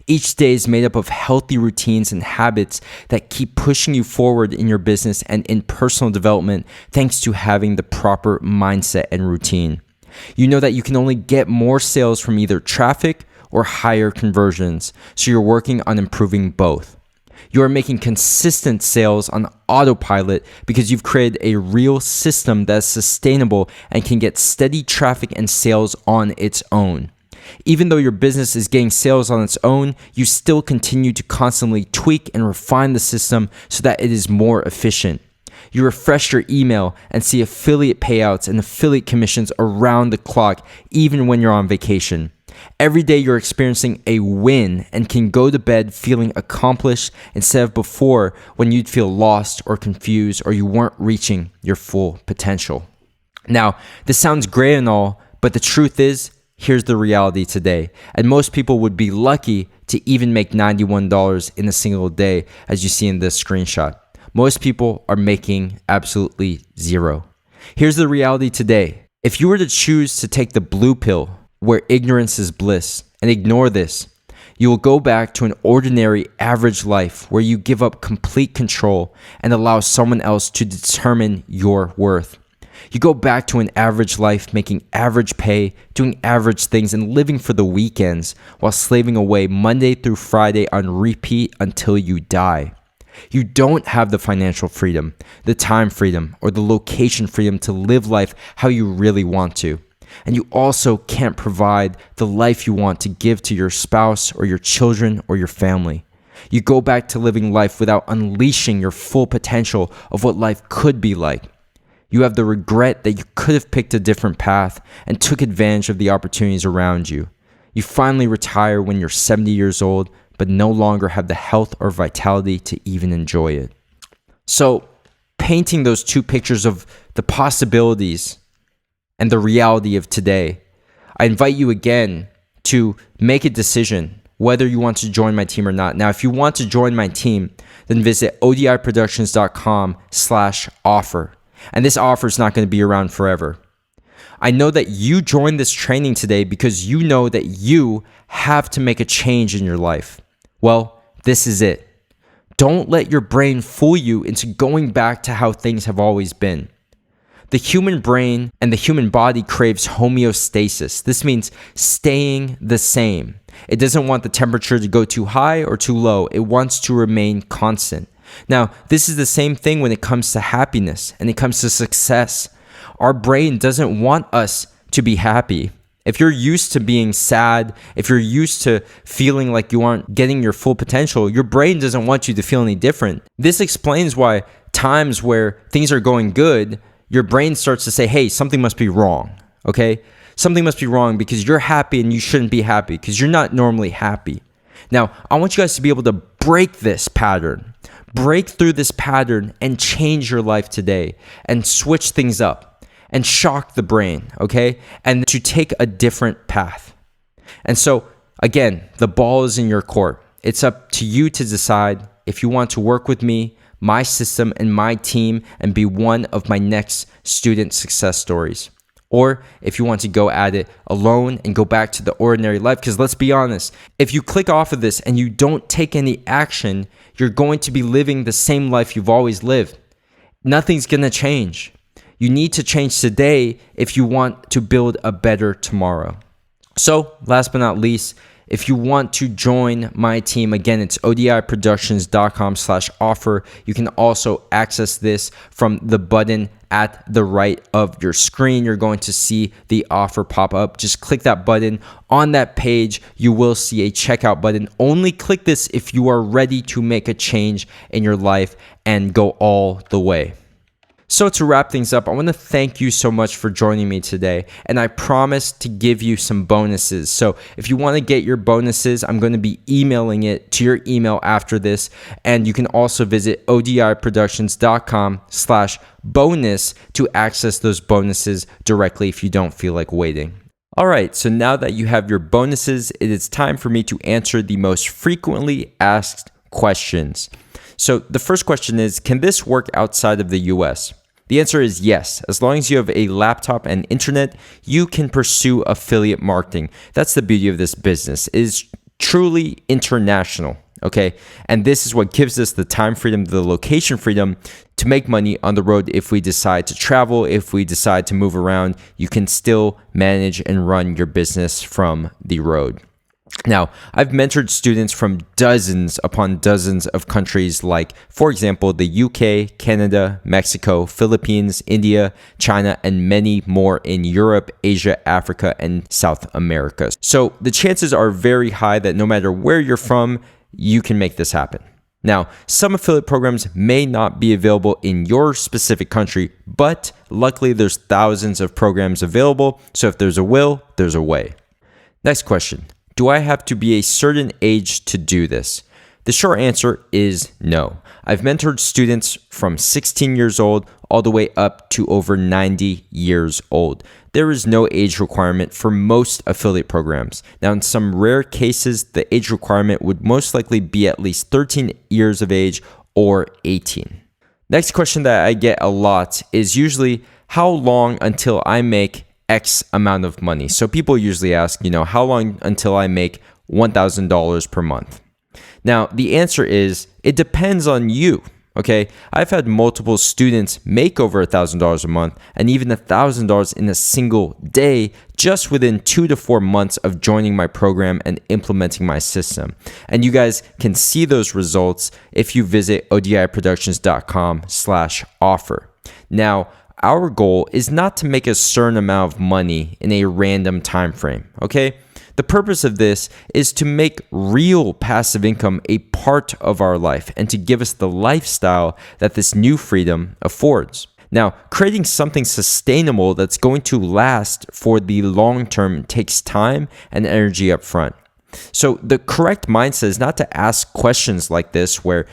Each day is made up of healthy routines and habits that keep pushing you forward in your business and in personal development, thanks to having the proper mindset and routine. You know that you can only get more sales from either traffic or higher conversions, so you're working on improving both. You are making consistent sales on autopilot because you've created a real system that's sustainable and can get steady traffic and sales on its own. Even though your business is getting sales on its own, you still continue to constantly tweak and refine the system so that it is more efficient. You refresh your email and see affiliate payouts and affiliate commissions around the clock, even when you're on vacation. Every day you're experiencing a win and can go to bed feeling accomplished instead of before when you'd feel lost or confused or you weren't reaching your full potential. Now, this sounds great and all, but the truth is, here's the reality today. And most people would be lucky to even make $91 in a single day, as you see in this screenshot. Most people are making absolutely zero. Here's the reality today. If you were to choose to take the blue pill, where ignorance is bliss, and ignore this, you will go back to an ordinary, average life where you give up complete control and allow someone else to determine your worth. You go back to an average life, making average pay, doing average things, and living for the weekends while slaving away Monday through Friday on repeat until you die. You don't have the financial freedom, the time freedom, or the location freedom to live life how you really want to. And you also can't provide the life you want to give to your spouse or your children or your family. You go back to living life without unleashing your full potential of what life could be like. You have the regret that you could have picked a different path and took advantage of the opportunities around you. You finally retire when you're 70 years old, but no longer have the health or vitality to even enjoy it. So, painting those two pictures of the possibilities and the reality of today, I invite you again to make a decision whether you want to join my team or not. Now, if you want to join my team, then visit odiproductions.com/offer. And this offer is not going to be around forever. I know that you joined this training today because you know that you have to make a change in your life. Well, this is it. Don't let your brain fool you into going back to how things have always been. The human brain and the human body craves homeostasis. This means staying the same. It doesn't want the temperature to go too high or too low. It wants to remain constant. Now, this is the same thing when it comes to happiness and it comes to success. Our brain doesn't want us to be happy. If you're used to being sad, if you're used to feeling like you aren't getting your full potential, your brain doesn't want you to feel any different. This explains why times where things are going good, your brain starts to say, hey, something must be wrong, okay? Something must be wrong because you're happy and you shouldn't be happy because you're not normally happy. Now, I want you guys to be able to break this pattern, break through this pattern and change your life today and switch things up and shock the brain, okay? And to take a different path. And so, again, the ball is in your court. It's up to you to decide if you want to work with me, my system, and my team and be one of my next student success stories. Or if you want to go at it alone and go back to the ordinary life. Because let's be honest, if you click off of this and you don't take any action, you're going to be living the same life you've always lived. Nothing's going to change. You need to change today if you want to build a better tomorrow. So last but not least, if you want to join my team, again, it's odiproductions.com/offer. You can also access this from the button at the right of your screen. You're going to see the offer pop up. Just click that button. On that page, you will see a checkout button. Only click this if you are ready to make a change in your life and go all the way. So to wrap things up, I want to thank you so much for joining me today. And I promise to give you some bonuses. So if you want to get your bonuses, I'm going to be emailing it to your email after this. And you can also visit odiproductions.com/bonus to access those bonuses directly if you don't feel like waiting. All right, so now that you have your bonuses, it is time for me to answer the most frequently asked questions. So the first question is, can this work outside of the US? The answer is yes. As long as you have a laptop and internet, you can pursue affiliate marketing. That's the beauty of this business. It is truly international, okay? And this is what gives us the time freedom, the location freedom to make money on the road. If we decide to travel, if we decide to move around, you can still manage and run your business from the road. Now, I've mentored students from dozens upon dozens of countries like, for example, the UK, Canada, Mexico, Philippines, India, China, and many more in Europe, Asia, Africa, and South America. So the chances are very high that no matter where you're from, you can make this happen. Now, some affiliate programs may not be available in your specific country, but luckily there's thousands of programs available. So if there's a will, there's a way. Next question. Do I have to be a certain age to do this? The short answer is no. I've mentored students from 16 years old all the way up to over 90 years old. There is no age requirement for most affiliate programs. Now, in some rare cases, the age requirement would most likely be at least 13 years of age or 18. Next question that I get a lot is usually, how long until I make X amount of money? So people usually ask, how long until I make $1,000 per month? Now, the answer is, it depends on you, okay? I've had multiple students make over $1,000 a month and even $1,000 in a single day just within 2 to 4 months of joining my program and implementing my system. And you guys can see those results if you visit odiproductions.com/offer. Now, our goal is not to make a certain amount of money in a random time frame, okay? The purpose of this is to make real passive income a part of our life and to give us the lifestyle that this new freedom affords. Now, creating something sustainable that's going to last for the long term takes time and energy up front. So the correct mindset is not to ask questions like this where,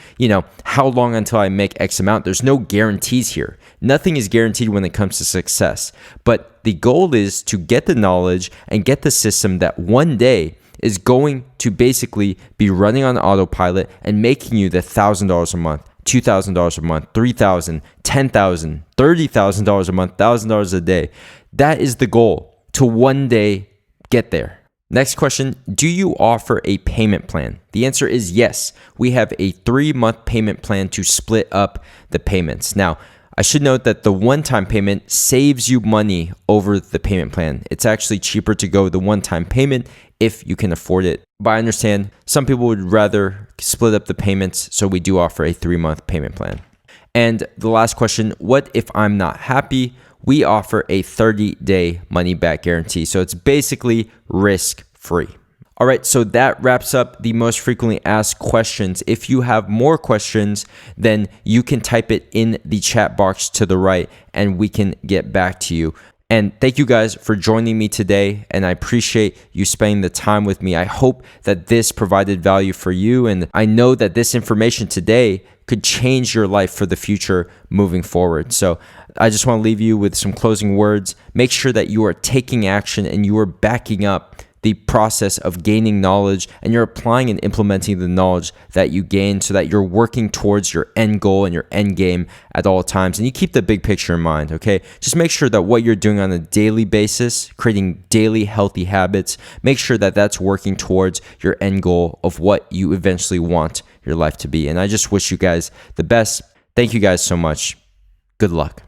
how long until I make X amount? There's no guarantees here. Nothing is guaranteed when it comes to success. But the goal is to get the knowledge and get the system that one day is going to basically be running on autopilot and making you the $1,000 a month, $2,000 a month, $3,000, $10,000, $30,000 a month, $1,000 a day. That is the goal, to one day get there. Next question, do you offer a payment plan? The answer is yes. We have a 3-month payment plan to split up the payments. Now, I should note that the one-time payment saves you money over the payment plan. It's actually cheaper to go the one-time payment if you can afford it. But I understand some people would rather split up the payments, so we do offer a 3-month payment plan. And the last question, what if I'm not happy? We offer a 30-day money-back guarantee. So it's basically risk-free. All right, so that wraps up the most frequently asked questions. If you have more questions, then you can type it in the chat box to the right and we can get back to you. And thank you guys for joining me today, and I appreciate you spending the time with me. I hope that this provided value for you, and I know that this information today could change your life for the future moving forward. So I just want to leave you with some closing words. Make sure that you are taking action and you are backing up the process of gaining knowledge, and you're applying and implementing the knowledge that you gain so that you're working towards your end goal and your end game at all times. And you keep the big picture in mind, okay? Just make sure that what you're doing on a daily basis, creating daily healthy habits, make sure that that's working towards your end goal of what you eventually want your life to be. And I just wish you guys the best. Thank you guys so much. Good luck.